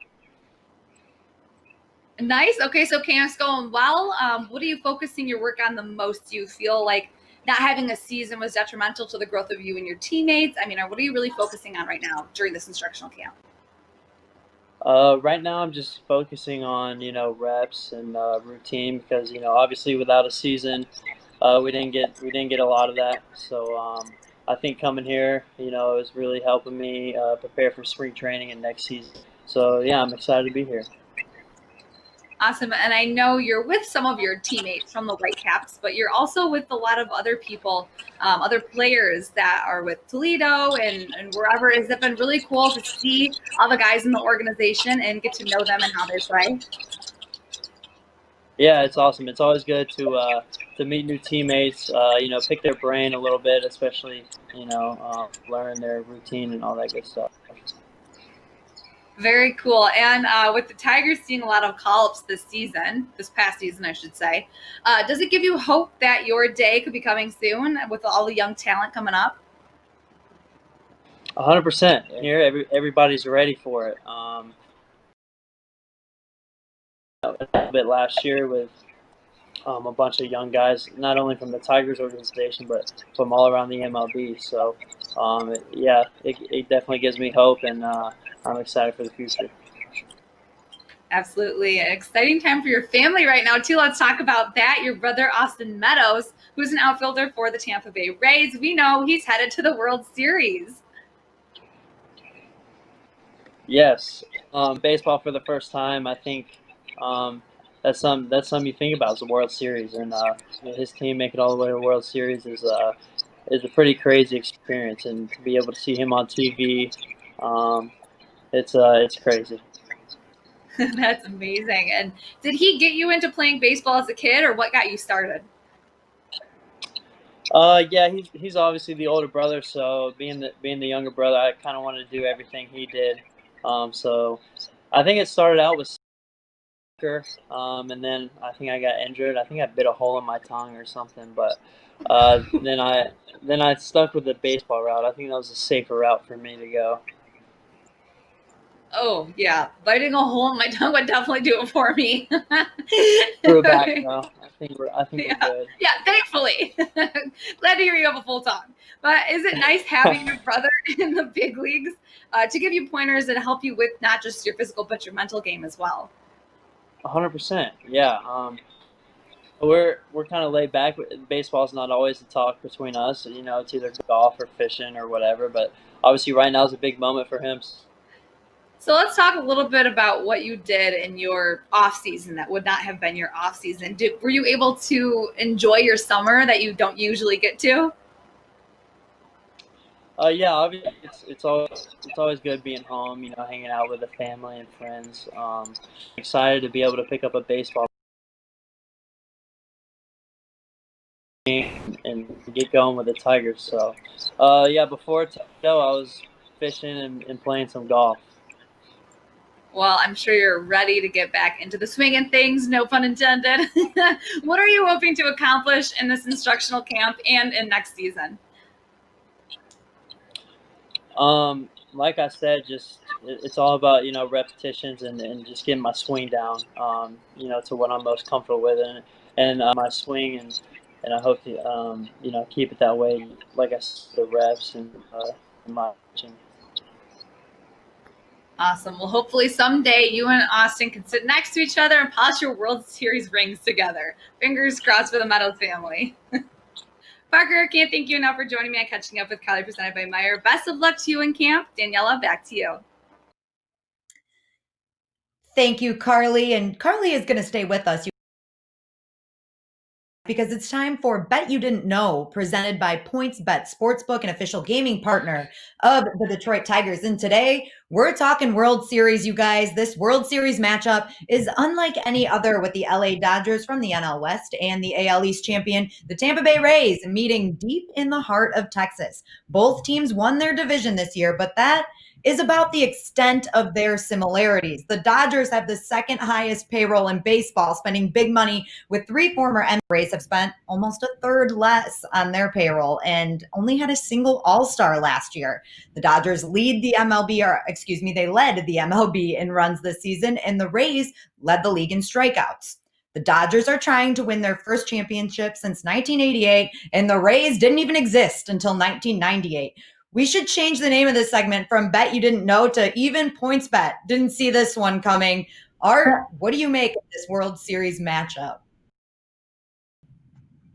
Nice. Okay, so camp's going well. What are you focusing your work on the most? Do you feel like not having a season was detrimental to the growth of you and your teammates? I mean, what are you really focusing on right now during this instructional camp? Right now I'm just focusing on, reps and routine because, obviously without a season, we didn't get a lot of that. So I think coming here, is really helping me prepare for spring training and next season. So yeah, I'm excited to be here. Awesome. And I know you're with some of your teammates from the Whitecaps, but you're also with a lot of other people, other players that are with Toledo and wherever. It's been really cool to see all the guys in the organization and get to know them and how they play. Yeah, it's awesome. It's always good to meet new teammates, pick their brain a little bit, especially, learn their routine and all that good stuff. Very cool. And with the Tigers seeing a lot of call-ups this past season, I should say, does it give you hope that your day could be coming soon with all the young talent coming up? 100%. Here, everybody's ready for it. A bit last year with a bunch of young guys, not only from the Tigers organization, but from all around the MLB. So, it definitely gives me hope, and I'm excited for the future. Absolutely. An exciting time for your family right now, too. Let's talk about that. Your brother, Austin Meadows, who's an outfielder for the Tampa Bay Rays. We know he's headed to the World Series. Yes. Baseball for the first time. I think that's something you think about is the World Series, and his team making it all the way to the World Series is a pretty crazy experience, and to be able to see him on TV, it's crazy. That's amazing. And did he get you into playing baseball as a kid, or what got you started? Yeah, he's obviously the older brother, so being the younger brother, I kind of wanted to do everything he did. So I think it started out with soccer, and then I think I got injured. I think I bit a hole in my tongue or something, but then I stuck with the baseball route. I think that was a safer route for me to go. Oh, yeah. Biting a hole in my tongue would definitely do it for me. Grew it back, though. I think we're good. Yeah, thankfully. Glad to hear you have a full tongue. But is it nice having your brother in the big leagues to give you pointers and help you with not just your physical, but your mental game as well? 100%. Yeah. We're kind of laid back. Baseball's not always the talk between us. It's either golf or fishing or whatever. But obviously, right now is a big moment for him. So let's talk a little bit about what you did in your off season that would not have been your off season. Were you able to enjoy your summer that you don't usually get to? Yeah, obviously it's always good being home. Hanging out with the family and friends. Excited to be able to pick up a baseball game and get going with the Tigers. So, before Toledo, I was fishing and playing some golf. Well, I'm sure you're ready to get back into the swing of things, no pun intended. What are you hoping to accomplish in this instructional camp and in next season? Like I said, it's all about repetitions and just getting my swing down, to what I'm most comfortable with, and my swing, and I hope to keep it that way. Like I said, the reps and my pitching. Awesome. Well, hopefully someday you and Austin can sit next to each other and polish your World Series rings together. Fingers crossed for the Meadows family. Parker, can't thank you enough for joining me on Catching Up with Carley, presented by Meyer. Best of luck to you in camp. Daniella, back to you. Thank you, Carley. And Carley is going to stay with us because it's time for Bet You Didn't Know, presented by PointsBet Sportsbook, an official gaming partner of the Detroit Tigers. And today we're talking World Series, you guys. This World Series matchup is unlike any other, with the LA Dodgers from the NL West and the AL East champion, the Tampa Bay Rays, meeting deep in the heart of Texas. Both teams won their division this year, but that is about the extent of their similarities. The Dodgers have the second highest payroll in baseball, spending big money, with three former Rays have spent almost a third less on their payroll and only had a single All-Star last year. The Dodgers lead the MLB, they led the MLB in runs this season, and the Rays led the league in strikeouts. The Dodgers are trying to win their first championship since 1988, and the Rays didn't even exist until 1998. We should change the name of this segment from Bet You Didn't Know to Even Points Bet. Didn't see this one coming. Art, what do you make of this World Series matchup?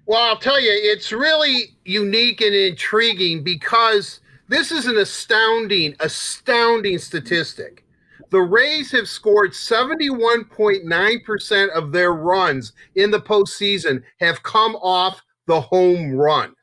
Well, I'll tell you, it's really unique and intriguing because this is an astounding statistic. The Rays have scored 71.9% of their runs in the postseason have come off the home run.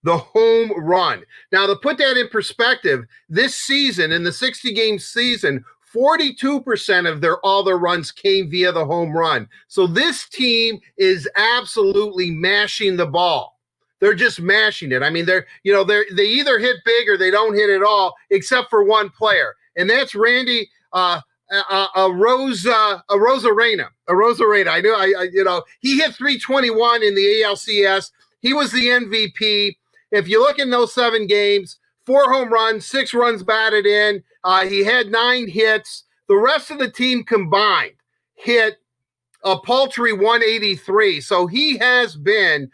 The home run. Now, to put that in perspective, this season, in the 60-game season, 42% of all their runs came via the home run. So this team is absolutely mashing the ball. They're just mashing it. I mean, they either hit big or they don't hit at all, except for one player, and that's Randy Rosarena. He hit 321 in the ALCS. He was the MVP. If you look in those 7 games, 4 home runs, 6 runs batted in. He had 9 hits. The rest of the team combined hit a paltry 183. So he has been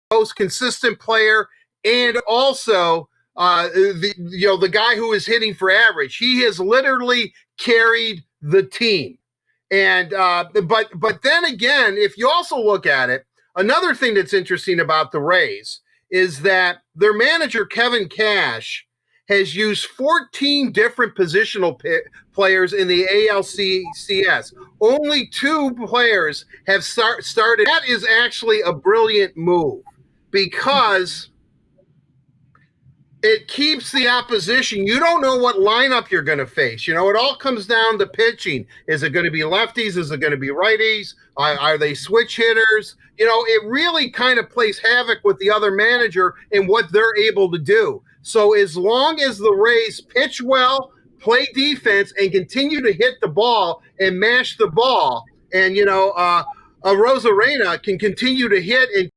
the most consistent player, and also the guy who is hitting for average. He has literally carried the team. And but then again, if you also look at it, another thing that's interesting about the Rays is that their manager, Kevin Cash, has used 14 different positional players in the ALCS. Only 2 players have started. That is actually a brilliant move because it keeps the opposition. You don't know what lineup you're going to face. It all comes down to pitching. Is it going to be lefties? Is it going to be righties? Are they switch hitters? It really kind of plays havoc with the other manager and what they're able to do. So as long as the Rays pitch well, play defense, and continue to hit the ball and mash the ball, and Rosarena can continue to hit and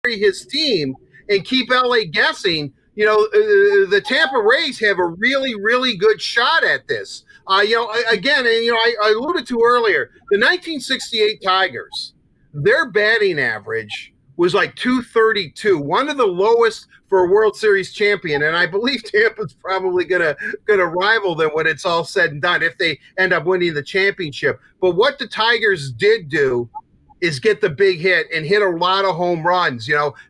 carry his team and keep LA guessing, the Tampa Rays have a really, really good shot at this. I alluded to earlier, the 1968 Tigers, their batting average was like 232, one of the lowest for a World Series champion. And I believe Tampa's probably gonna rival them when it's all said and done, if they end up winning the championship. But what the Tigers did do is get the big hit and hit a lot of home runs.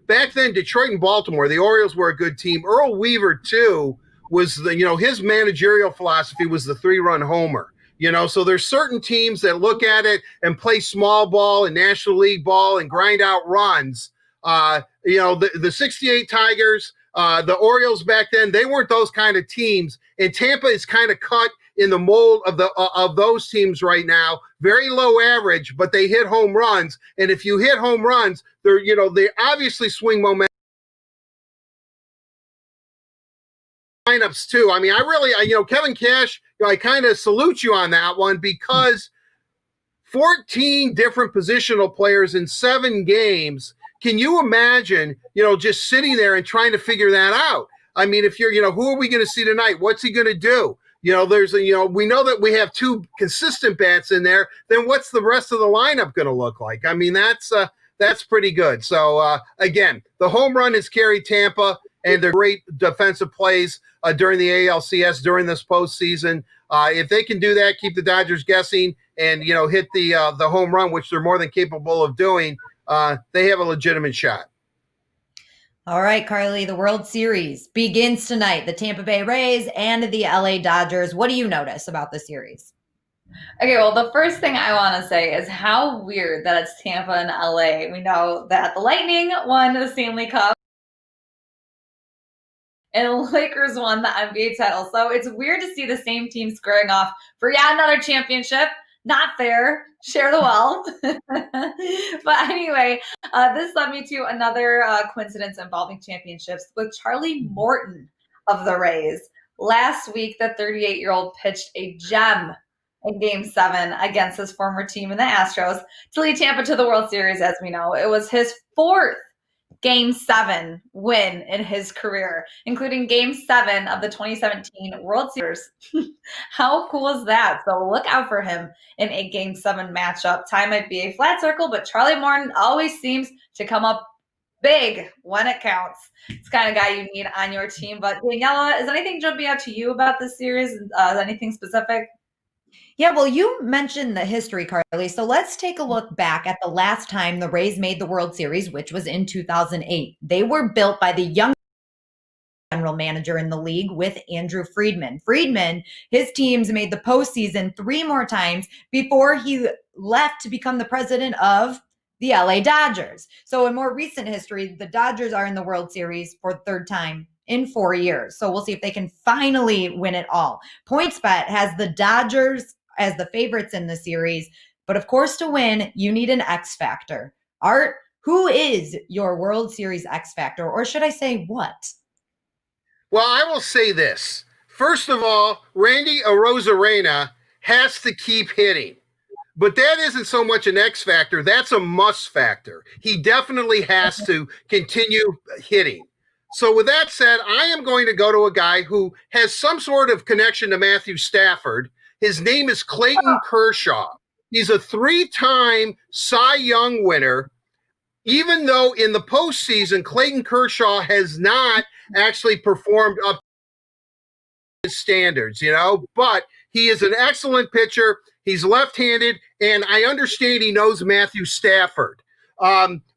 Back then, Detroit and Baltimore, the Orioles were a good team. Earl Weaver, too, was his managerial philosophy was the 3-run homer. So there's certain teams that look at it and play small ball and National League ball and grind out runs. The 68 Tigers, the Orioles back then, they weren't those kind of teams. And Tampa is kind of cut in the mold of those teams right now. Very low average, but they hit home runs. And if you hit home runs, they obviously swing momentum. Lineups too. I mean, Kevin Cash, I kind of salute you on that one, because 14 different positional players in 7 games. Can you imagine, just sitting there and trying to figure that out? I mean, if you're, who are we going to see tonight? What's he going to do? We know that we have 2 consistent bats in there. Then what's the rest of the lineup going to look like? I mean, that's pretty good. So again, the home run has carried Tampa, and they're great defensive plays during the ALCS during this postseason. If they can do that, keep the Dodgers guessing, and hit the home run, which they're more than capable of doing, they have a legitimate shot. All right, Carley, the World Series begins tonight. The Tampa Bay Rays and the LA Dodgers. What do you notice about the series? Okay, well, the first thing I want to say is how weird that it's Tampa and LA. We know that the Lightning won the Stanley Cup and the Lakers won the NBA title. So it's weird to see the same team squaring off for yet another championship. Not fair. Share the wealth. But anyway, this led me to another coincidence involving championships with Charlie Morton of the Rays. Last week, the 38-year-old pitched a gem in Game 7 against his former team in the Astros to lead Tampa to the World Series, as we know. It was his fourth Game 7 win in his career, including Game 7 of the 2017 World Series. How cool is that? So look out for him in a Game 7 matchup. Time might be a flat circle, but Charlie Morton always seems to come up big when it counts. It's the kind of guy you need on your team. But Daniella, is anything jumping out to you about this series? Anything specific? Yeah, well, you mentioned the history, Carly. So let's take a look back at the last time the Rays made the World Series, which was in 2008. They were built by the young general manager in the league with Andrew Friedman. Friedman, his teams made the postseason 3 more times before he left to become the president of the LA Dodgers. So in more recent history, the Dodgers are in the World Series for the 3rd time in 4 years. So we'll see if they can finally win it all. PointsBet has the Dodgers as the favorites in the series. But of course, to win, you need an X factor. Art, who is your World Series X factor? Or should I say what? Well, I will say this. First of all, Randy Arozarena has to keep hitting. But that isn't so much an X factor. That's a must factor. He definitely has to continue hitting. So with that said, I am going to go to a guy who has some sort of connection to Matthew Stafford. His name is Clayton Kershaw. He's a 3-time Cy Young winner. Even though in the postseason, Clayton Kershaw has not actually performed up to his standards, but he is an excellent pitcher. He's left-handed, and I understand he knows Matthew Stafford.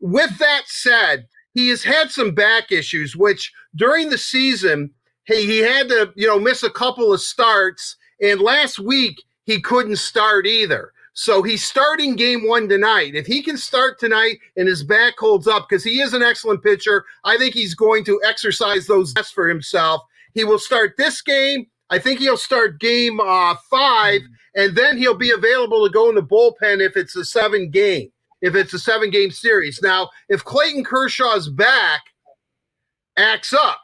With that said, he has had some back issues, which during the season, he had to, miss a couple of starts, and last week he couldn't start either. So he's starting Game 1 tonight. If he can start tonight and his back holds up, because he is an excellent pitcher, I think he's going to exercise those tests for himself. He will start this game. I think he'll start Game 5, and then he'll be available to go in the bullpen if it's a 7-game. If it's a 7-game series. Now, if Clayton Kershaw's back acts up,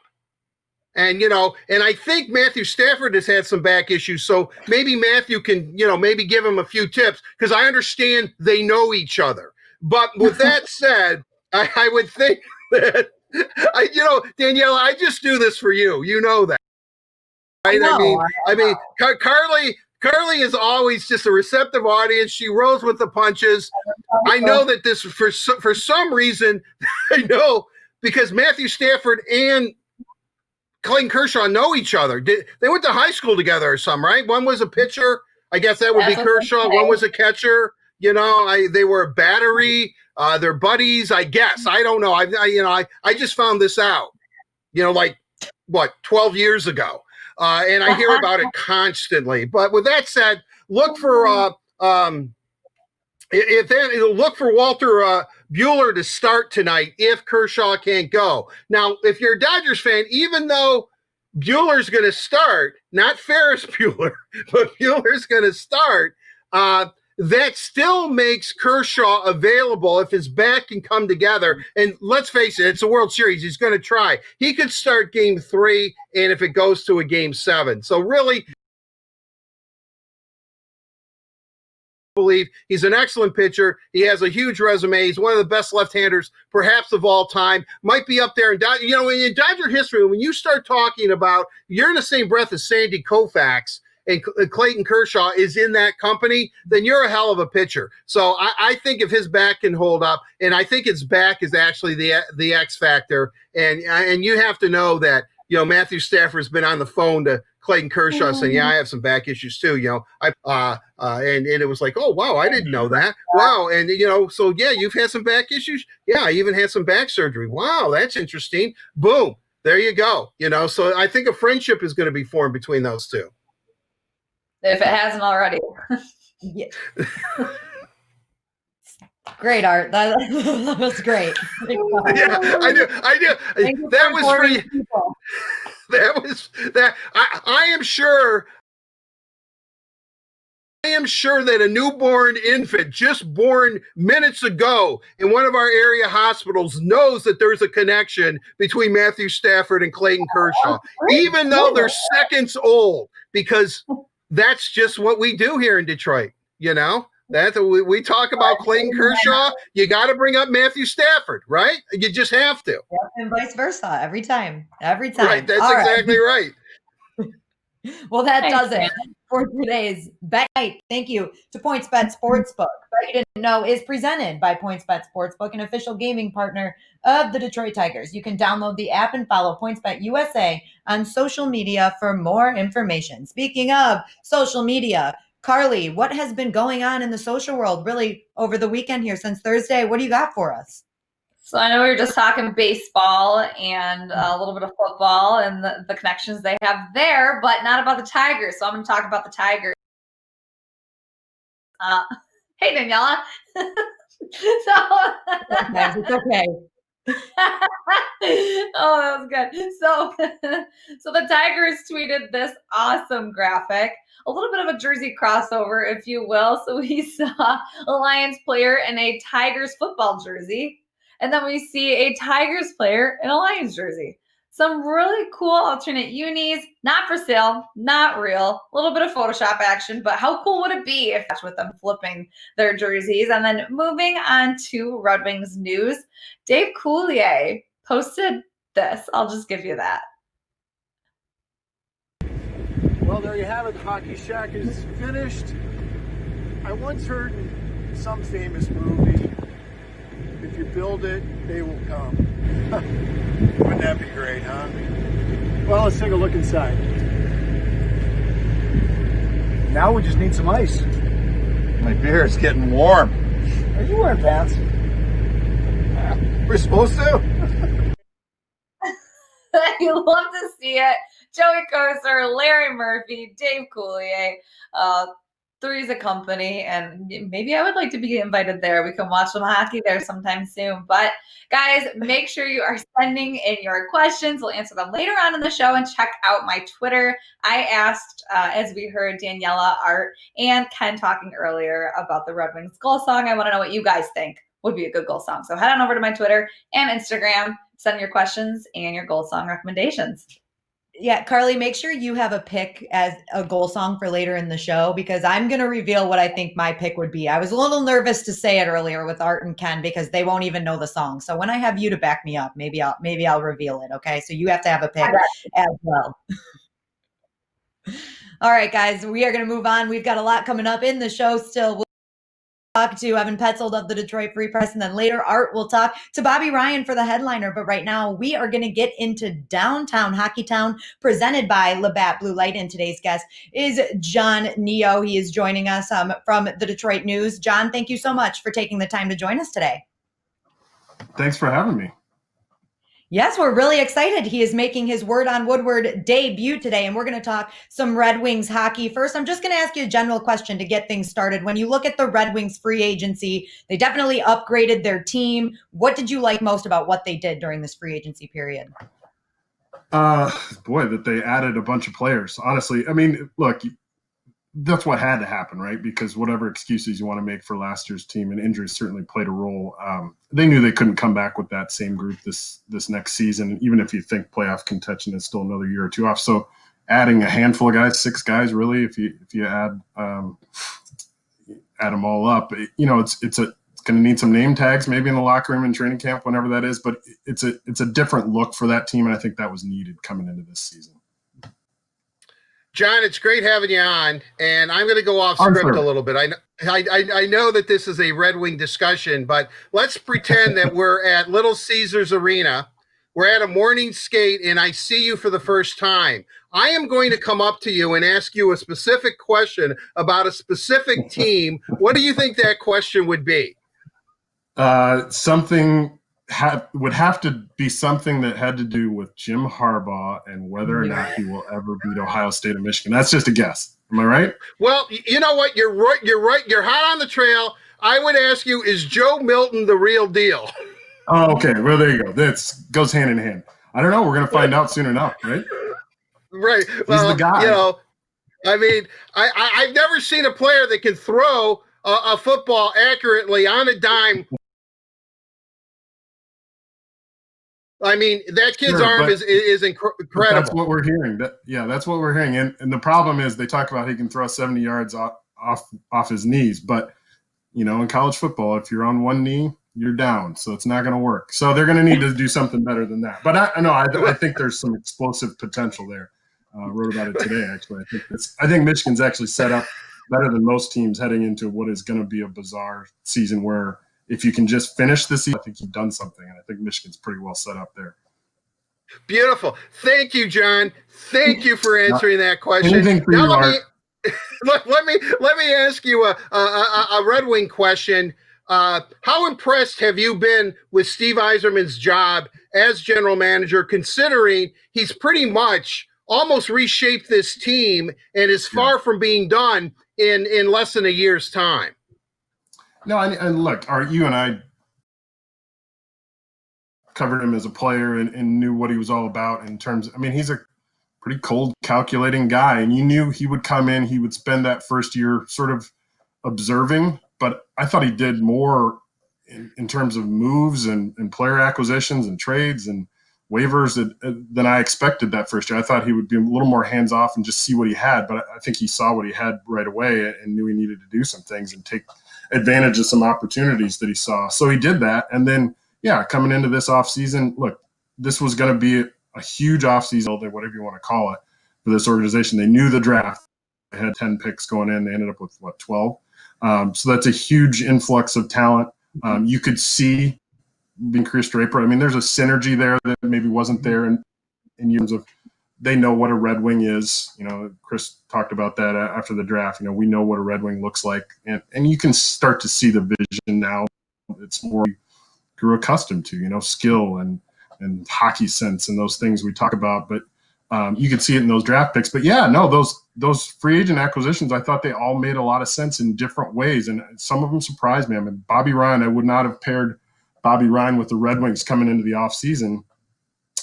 and I think Matthew Stafford has had some back issues, so maybe Matthew can, maybe give him a few tips, because I understand they know each other. But with that said, I would think that, Daniella, I just do this for you. You know that, right? I mean, Carley is always just a receptive audience. She rolls with the punches. I know that this, for some reason, I know, because Matthew Stafford and Clayton Kershaw know each other. They went to high school together or something, right? One was a pitcher. I guess that would be Kershaw. One was a catcher. They were a battery. They're buddies, I guess. I don't know. I just found this out, 12 years ago. And I hear about it constantly. But with that said, look for look for Walter Buehler to start tonight if Kershaw can't go. Now, if you're a Dodgers fan, even though Buehler's going to start, not Ferris Bueller, but Buehler's going to start, that still makes Kershaw available if his back can come together. And let's face it, it's a World Series. He's going to try. He could start Game 3, and if it goes to a Game 7. So really, believe he's an excellent pitcher. He has a huge resume. He's one of the best left-handers, perhaps of all time. Might be up there. And in Dodger history, when you start talking about, you're in the same breath as Sandy Koufax, and Clayton Kershaw is in that company, then you're a hell of a pitcher. So I think if his back can hold up, and I think his back is actually the X factor, and you have to know that Matthew Stafford's been on the phone to Clayton Kershaw saying, I have some back issues too. And it was like, oh wow, I didn't know that. Wow, and so yeah, you've had some back issues. Yeah, I even had some back surgery. Wow, that's interesting. Boom, there you go. So I think a friendship is going to be formed between those two. If it hasn't already. Yeah. Great, Art. That was great. Yeah, I do. That was for you. That was that. I am sure that a newborn infant just born minutes ago in one of our area hospitals knows that there's a connection between Matthew Stafford and Clayton Kershaw, even though they're seconds old, because that's just what we do here in Detroit. You know, that we talk about Clayton Kershaw, you got to bring up Matthew Stafford, right? You just have to. Yep, and vice versa every time. Right, that's all exactly right. Well, that does it for today's Bet Night. Thank you to PointsBet Sportsbook. Bet You Didn't Know is presented by PointsBet Sportsbook, an official gaming partner of the Detroit Tigers. You can download the app and follow PointsBet USA on social media for more information. Speaking of social media, Carley, what has been going on in the social world really over the weekend here since Thursday? What do you got for us? So I know we were just talking baseball and a little bit of football and the connections they have there, but not about the Tigers. So I'm going to talk about the Tigers. Hey, Daniella. It's okay. Oh, that was good. So the Tigers tweeted this awesome graphic, a little bit of a jersey crossover, if you will. So we saw a Lions player in a Tigers football jersey, and then we see a Tigers player in a Lions jersey. Some really cool alternate unis, not for sale, not real, a little bit of Photoshop action, but how cool would it be if that's with them flipping their jerseys? And then moving on to Red Wings news, Dave Coulier posted this. I'll just give you that. Well, there you have it. The Hockey Shack is finished. I once heard in some famous movie, if you build it, they will come. Wouldn't that be great, huh? Well, let's take a look inside. Now we just need some ice. My beer is getting warm. Are you wearing pants? We're supposed to. You love to see it. Joey Koser, Larry Murphy, Dave Coulier, Three's a Company, and maybe I would like to be invited there. We can watch some hockey there sometime soon. But guys, make sure you are sending in your questions. We'll answer them later on in the show, and check out my Twitter. I asked, as we heard Daniella, Art, and Ken talking earlier about the Red Wings goal song. I want to know what you guys think would be a good goal song. So head on over to my Twitter and Instagram, send your questions and your goal song recommendations. Yeah, Carley, make sure you have a pick as a goal song for later in the show, because I'm going to reveal what I think my pick would be. I was a little nervous to say it earlier with Art and Ken because they won't even know the song. So when I have you to back me up, maybe I'll reveal it. Okay, so you have to have a pick as well. All right, guys, we are going to move on. We've got a lot coming up in the show still. We'll talk to Evan Petzold of the Detroit Free Press, and then later Art will talk to Bobby Ryan for the headliner. But right now we are going to get into downtown Hockeytown, presented by Labatt Blue Light, and today's guest is John Neo. He is joining us from the Detroit News. John, thank you so much for taking the time to join us today. Thanks for having me. Yes, we're really excited. He is making his Word on Woodward debut today, and we're going to talk some Red Wings hockey. First, I'm just going to ask you a general question to get things started. When you look at the Red Wings free agency, they definitely upgraded their team. What did you like most about what they did during this free agency period? That they added a bunch of players. Honestly, I mean, look, that's what had to happen, right? Because whatever excuses you want to make for last year's team, and injuries certainly played a role. They knew they couldn't come back with that same group this next season. Even if you think playoff contention is still another year or two off. So adding a handful of guys, 6 guys really, if you add them all up, it's going to need some name tags maybe in the locker room and training camp, whenever that is. But it's a different look for that team, and I think that was needed coming into this season. John, it's great having you on, and I'm going to go off script a little bit. I know that this is a Red Wing discussion, but let's pretend that we're at Little Caesars Arena. We're at a morning skate, and I see you for the first time. I am going to come up to you and ask you a specific question about a specific team. What do you think that question would be? Would have to be something that had to do with Jim Harbaugh and whether or not he will ever beat Ohio State or Michigan. That's just a guess. Am I right? Well, you know what? You're right. You're right. You're hot on the trail. I would ask you, is Joe Milton the real deal? Oh, okay. Well, there you go. That goes hand in hand. I don't know. We're going to find out soon enough, right? Right. He's the guy. You know, I mean, I've never seen a player that can throw a football accurately on a dime. I mean, that kid's arm is incredible. That's what we're hearing. That's what we're hearing. And the problem is they talk about he can throw 70 yards off his knees. But, you know, in college football, if you're on one knee, you're down. So it's not going to work. So they're going to need to do something better than that. But I think there's some explosive potential there. Wrote about it today, actually. I think Michigan's actually set up better than most teams heading into what is going to be a bizarre season where if you can just finish the season, I think you've done something. And I think Michigan's pretty well set up there. Beautiful. Thank you, John. Thank you for answering that question. Anything for now you, let me ask you a Red Wing question. How impressed have you been with Steve Yzerman's job as general manager, considering he's pretty much almost reshaped this team and is far from being done in less than a year's time? No, and look, you and I covered him as a player and knew what he was all about in terms – I mean, he's a pretty cold, calculating guy, and you knew he would come in, he would spend that first year sort of observing, but I thought he did more in terms of moves and player acquisitions and trades and waivers than I expected that first year. I thought he would be a little more hands-off and just see what he had, but I think he saw what he had right away and knew he needed to do some things and take – advantage of some opportunities that he saw. So he did that. And then, coming into this offseason, look, this was going to be a huge offseason, whatever you want to call it, for this organization. They knew the draft. They had 10 picks going in. They ended up with, 12? So that's a huge influx of talent. You could see being Chris Draper. I mean, there's a synergy there that maybe wasn't there in years of they know what a Red Wing is. You know, Chris talked about that after the draft. You know, we know what a Red Wing looks like. And you can start to see the vision now. It's more you grew accustomed to, you know, skill and hockey sense and those things we talk about. But you can see it in those draft picks. But, those free agent acquisitions, I thought they all made a lot of sense in different ways. And some of them surprised me. I mean, Bobby Ryan, I would not have paired Bobby Ryan with the Red Wings coming into the offseason.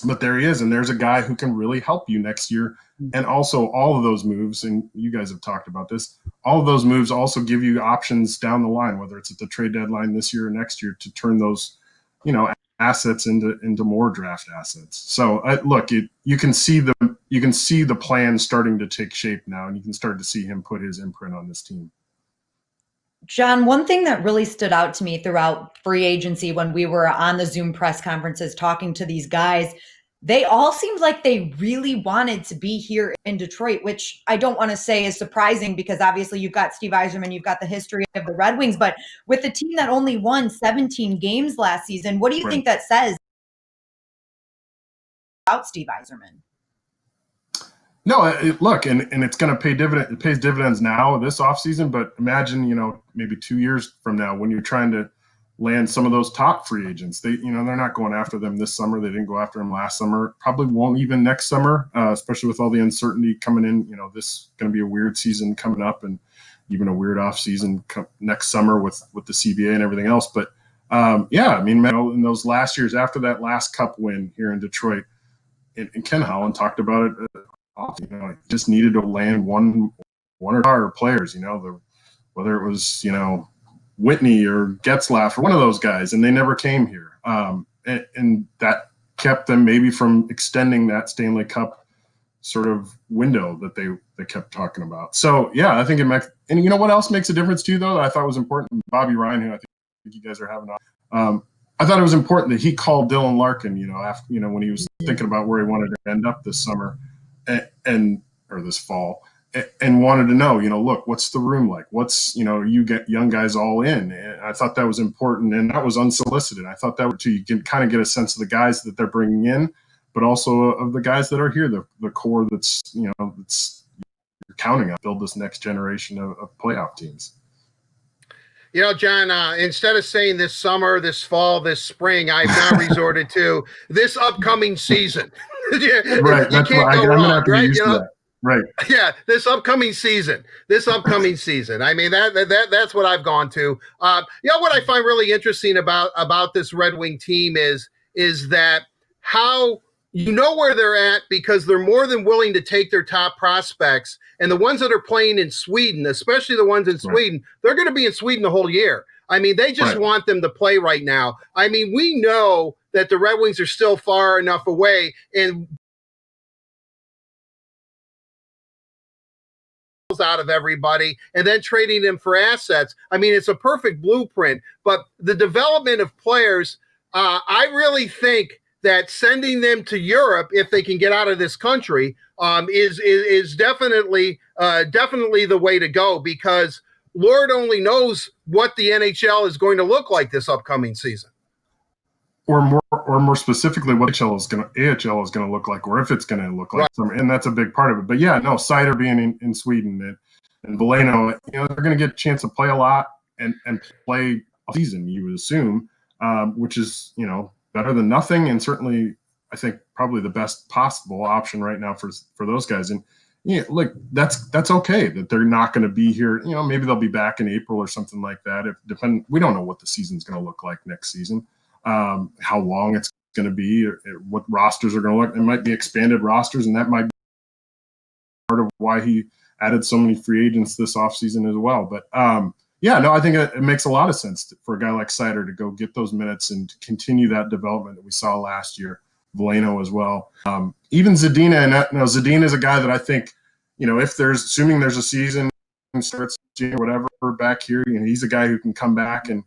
But there he is, and there's a guy who can really help you next year. And also all of those moves, and you guys have talked about this, all of those moves also give you options down the line, whether it's at the trade deadline this year or next year, to turn those, assets into more draft assets. So you can see the plan starting to take shape now, and you can start to see him put his imprint on this team. John, one thing that really stood out to me throughout free agency when we were on the Zoom press conferences talking to these guys, they all seemed like they really wanted to be here in Detroit, which I don't want to say is surprising because obviously you've got Steve Yzerman, you've got the history of the Red Wings, but with a team that only won 17 games last season, what do you think that says about Steve Yzerman? No, look, and it's going to pay dividend. It pays dividends now this offseason, but imagine, maybe 2 years from now when you're trying to land some of those top free agents. They're not going after them this summer. They didn't go after them last summer. Probably won't even next summer, especially with all the uncertainty coming in. This is going to be a weird season coming up, and even a weird off season next summer with the CBA and everything else. But in those last years after that last Cup win here in Detroit, and Ken Holland talked about it. Just needed to land one or two players, whether it was, Whitney or Getzlaff or one of those guys, and they never came here. And that kept them maybe from extending that Stanley Cup sort of window that they kept talking about. So, I think it makes – and you know what else makes a difference too, though, that I thought was important? Bobby Ryan, who I think you guys are having on. I thought it was important that he called Dylan Larkin, after, when he was thinking about where he wanted to end up this summer. Or this fall, and wanted to know, look, what's the room like? What's, you get young guys all in. And I thought that was important, and that was unsolicited. I thought that too. You can kind of get a sense of the guys that they're bringing in, but also of the guys that are here, the core that's, that's you're counting on, build this next generation of playoff teams. John, instead of saying this summer, this fall, this spring, I've now resorted to this upcoming season. Right. That's why I'm going to have to be used to that. Right. Yeah, this upcoming season. I mean, that's what I've gone to. What I find really interesting about this Red Wing team is that how you know where they're at because they're more than willing to take their top prospects, and the ones that are playing in Sweden, especially the ones in Sweden, they're going to be in Sweden the whole year. I mean, they just want them to play right now. I mean, we know that the Red Wings are still far enough away, and out of everybody and then trading them for assets. I mean, it's a perfect blueprint, but the development of players, I really think that sending them to Europe, if they can get out of this country, is definitely the way to go, because Lord only knows what the NHL is going to look like this upcoming season. Or more specifically, what AHL is going to look like, or if it's going to look like. Right. And that's a big part of it. But yeah, no, Seider being in Sweden and Veleno, they're going to get a chance to play a lot and play a season, you would assume, which is, better than nothing. And certainly, I think probably the best possible option right now for those guys. And look, that's okay that they're not going to be here. Maybe they'll be back in April or something like that. We don't know what the season's going to look like next season. How long it's going to be, or what rosters are going to look. It might be expanded rosters, and that might be part of why he added so many free agents this offseason as well. But I think it makes a lot of sense for a guy like Seider to go get those minutes and to continue that development that we saw last year. Veleno as well. Even Zadina, and Zadina is a guy that I think, if assuming there's a season and starts whatever back here, he's a guy who can come back and,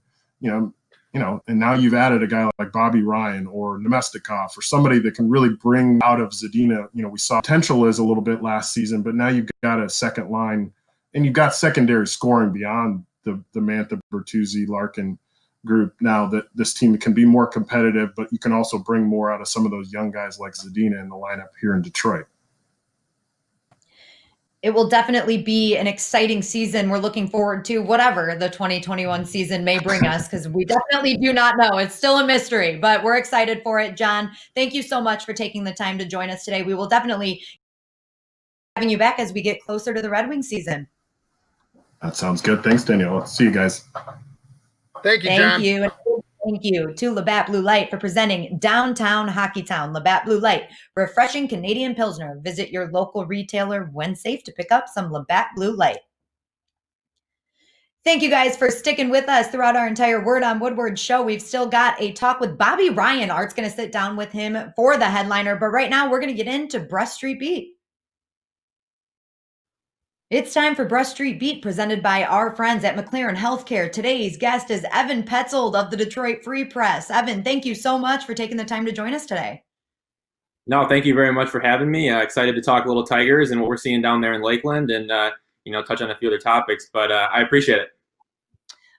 and now you've added a guy like Bobby Ryan or Nemestikov or somebody that can really bring out of Zadina. We saw potential is a little bit last season, but now you've got a second line and you've got secondary scoring beyond the Mantha, Bertuzzi, Larkin group. Now that this team can be more competitive, but you can also bring more out of some of those young guys like Zadina in the lineup here in Detroit. It will definitely be an exciting season. We're looking forward to whatever the 2021 season may bring us, because we definitely do not know. It's still a mystery, but we're excited for it. John, thank you so much for taking the time to join us today. We will definitely having you back as we get closer to the Red Wings season. That sounds good. Thanks, Danielle. See you guys. Thank you, John. Thank you. Thank you to Labatt Blue Light for presenting Downtown Hockeytown. Labatt Blue Light, refreshing Canadian Pilsner. Visit your local retailer when safe to pick up some Labatt Blue Light. Thank you guys for sticking with us throughout our entire Word on Woodward show. We've still got a talk with Bobby Ryan. Art's going to sit down with him for the headliner, but right now we're going to get into Breast Street Beat. It's time for Breast Street Beat, presented by our friends at McLaren Healthcare. Today's guest is Evan Petzold of the Detroit Free Press. Evan, thank you so much for taking the time to join us today. No, thank you very much for having me. Excited to talk a little Tigers and what we're seeing down there in Lakeland, and touch on a few other topics. But I appreciate it.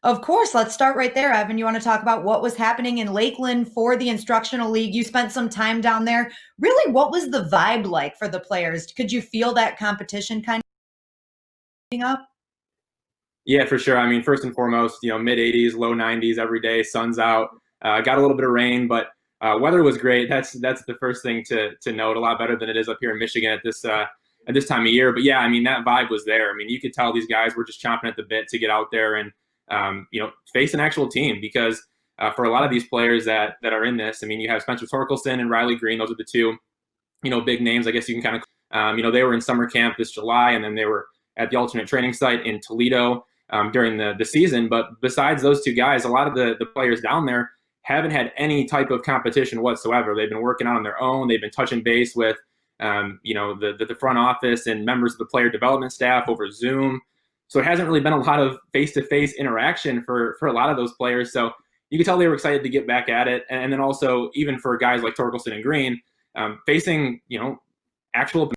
Of course, let's start right there, Evan. You want to talk about what was happening in Lakeland for the Instructional League? You spent some time down there. Really, what was the vibe like for the players? Could you feel that competition kind of up? Yeah, for sure. I mean, first and foremost, mid 80s, low 90s every day, sun's out. Got a little bit of rain, but weather was great. That's the first thing to note. A lot better than it is up here in Michigan at this time of year. But yeah, I mean, that vibe was there. I mean, you could tell these guys were just chomping at the bit to get out there and face an actual team, because for a lot of these players that are in this, I mean, you have Spencer Torkelson and Riley Green. Those are the two, big names, I guess you can kind of, they were in summer camp this July, and then they were at the alternate training site in Toledo during the season. But besides those two guys, a lot of the players down there haven't had any type of competition whatsoever. They've been working out on their own. They've been touching base with, the front office and members of the player development staff over Zoom. So it hasn't really been a lot of face-to-face interaction for a lot of those players. So you could tell they were excited to get back at it. And then also, even for guys like Torkelson and Green, facing, been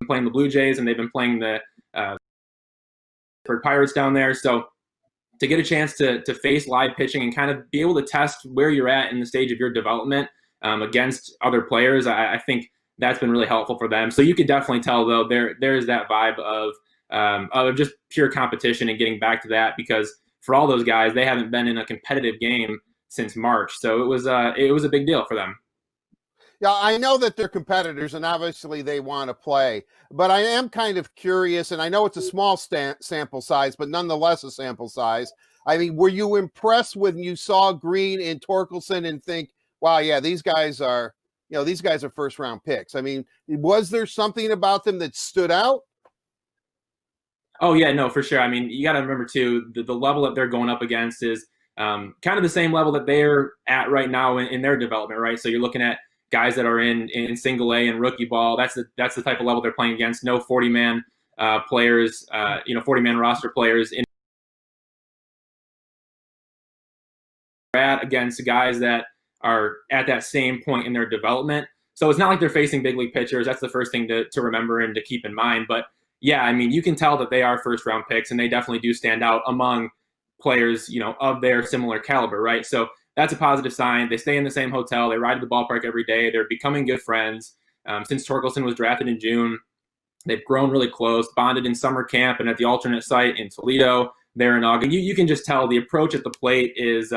playing the Blue Jays, and they've been playing the Pirates down there. So to get a chance to face live pitching and kind of be able to test where you're at in the stage of your development against other players, I think that's been really helpful for them. So you could definitely tell, though, there's that vibe of just pure competition and getting back to that, because for all those guys, they haven't been in a competitive game since March. So it was a big deal for them. Yeah, I know that they're competitors, and obviously they want to play. But I am kind of curious, and I know it's a small sample size, but nonetheless a sample size. I mean, were you impressed when you saw Green and Torkelson and think, wow, yeah, these guys are first round picks? I mean, was there something about them that stood out? Oh yeah, no, for sure. I mean, you got to remember too, the level that they're going up against is kind of the same level that they're at right now in their development, right? So you're looking at guys that are in single A and rookie ball. That's the type of level they're playing against. No 40-man players, 40-man roster players in against guys that are at that same point in their development. So it's not like they're facing big league pitchers. That's the first thing to remember and to keep in mind. But yeah, I mean, you can tell that they are first round picks, and they definitely do stand out among players, of their similar caliber, right? So that's a positive sign. They stay in the same hotel. They ride to the ballpark every day. They're becoming good friends. Since Torkelson was drafted in June, they've grown really close, bonded in summer camp and at the alternate site in Toledo there in August. You can just tell the approach at the plate is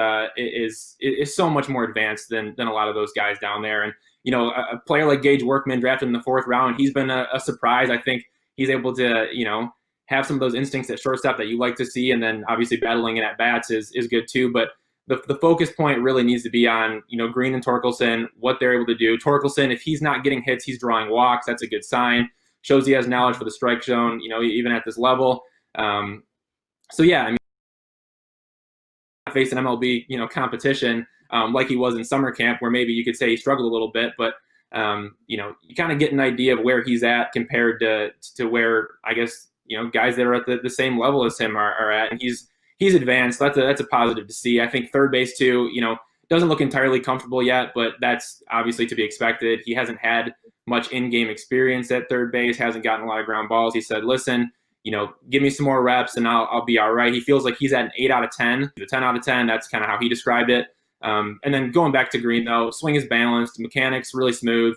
so much more advanced than a lot of those guys down there. And, a player like Gage Workman drafted in the 4th round, he's been a surprise. I think he's able to, have some of those instincts at shortstop that you like to see. And then obviously battling in at bats is good too. But the focus point really needs to be on, Green and Torkelson, what they're able to do. Torkelson, if he's not getting hits, he's drawing walks. That's a good sign. Shows he has knowledge for the strike zone, even at this level. So yeah, I mean, facing MLB, competition like he was in summer camp, where maybe you could say he struggled a little bit, but you kind of get an idea of where he's at compared to where, I guess, guys that are at the same level as him are at, and he's advanced. That's a positive to see. I think third base too, doesn't look entirely comfortable yet, but that's obviously to be expected. He hasn't had much in-game experience at third base, hasn't gotten a lot of ground balls. He said, listen, give me some more reps and I'll be all right. He feels like he's at an 8 out of 10, a 10 out of 10. That's kind of how he described it. And then going back to Green, though, swing is balanced, mechanics really smooth,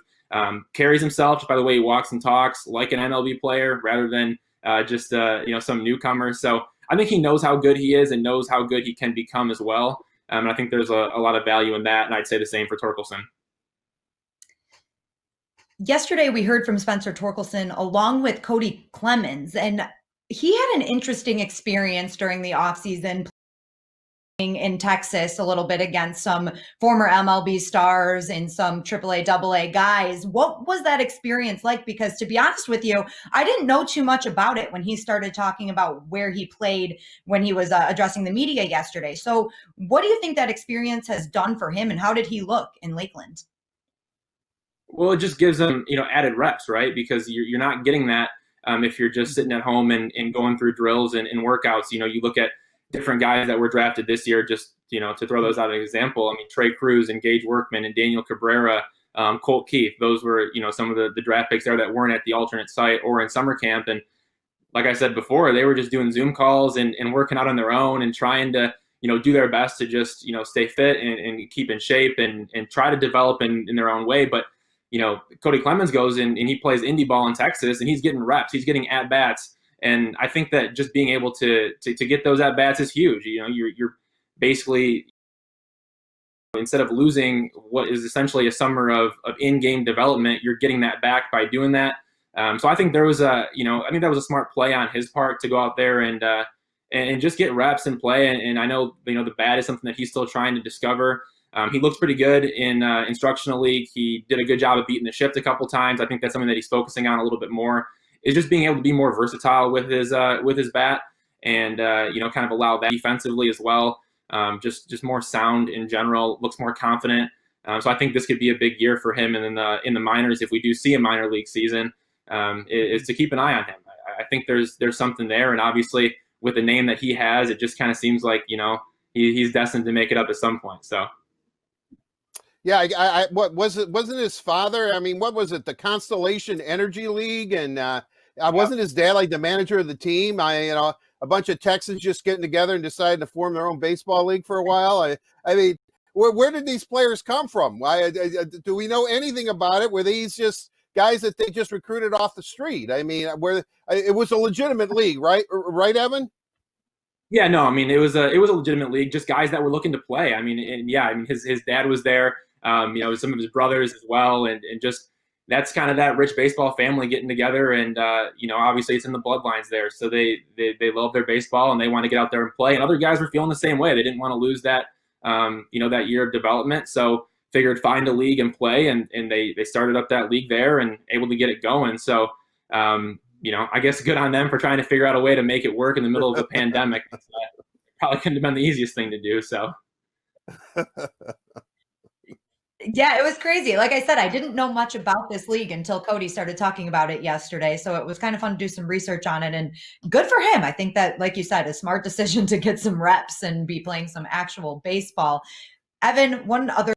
carries himself, just by the way he walks and talks, like an MLB player rather than just some newcomer. So I think he knows how good he is and knows how good he can become as well. And I think there's a lot of value in that, and I'd say the same for Torkelson. Yesterday, we heard from Spencer Torkelson along with Cody Clemens, and he had an interesting experience during the offseason playing in Texas a little bit against some former MLB stars and some AAA, AA guys. What was that experience like? Because to be honest with you, I didn't know too much about it when he started talking about where he played when he was addressing the media yesterday. So what do you think that experience has done for him, and how did he look in Lakeland? Well, it just gives them, added reps, right? Because you're not getting that if you're just sitting at home and going through drills and workouts. You look at different guys that were drafted this year, just, to throw those out as an example. I mean, Trey Cruz and Gage Workman and Daniel Cabrera, Colt Keith, those were, some of the draft picks there that weren't at the alternate site or in summer camp. And like I said before, they were just doing Zoom calls and working out on their own and trying to, do their best to just, stay fit and keep in shape and try to develop in their own way. But Cody Clemens goes and he plays indie ball in Texas, and he's getting reps. He's getting at-bats. And I think that just being able to get those at-bats is huge. You're basically, instead of losing what is essentially a summer of in-game development, you're getting that back by doing that. So I think there was I think that was a smart play on his part to go out there and just get reps and play. And I know, the bat is something that he's still trying to discover. He looks pretty good in Instructional League. He did a good job of beating the shift a couple times. I think that's something that he's focusing on a little bit more, is just being able to be more versatile with his bat and, kind of allow that defensively as well. Just more sound in general, looks more confident. So I think this could be a big year for him. And then in the minors, if we do see a minor league season, is to keep an eye on him. I think there's something there. And obviously with the name that he has, it just kind of seems like, he's destined to make it up at some point. So. Yeah, I what was it? Wasn't his father? I mean, what was it? The Constellation Energy League, and wasn't his dad like the manager of the team? A bunch of Texans just getting together and decided to form their own baseball league for a while. I mean, where did these players come from? Do we know anything about it? Were these just guys that they just recruited off the street? I mean, where it was a legitimate league, right? Right, Evan? Yeah, no, I mean it was a legitimate league, just guys that were looking to play. I mean, and yeah, I mean his dad was there, some of his brothers as well, and just that's kind of that rich baseball family getting together, and obviously it's in the bloodlines there, so they love their baseball and they want to get out there and play. And other guys were feeling the same way; they didn't want to lose that that year of development, so figured find a league and play, and they started up that league there and able to get it going. So. I guess good on them for trying to figure out a way to make it work in the middle of a pandemic. Probably couldn't have been the easiest thing to do. So, yeah, it was crazy. Like I said, I didn't know much about this league until Cody started talking about it yesterday. So it was kind of fun to do some research on it, and good for him. I think that, like you said, a smart decision to get some reps and be playing some actual baseball. Evan, one other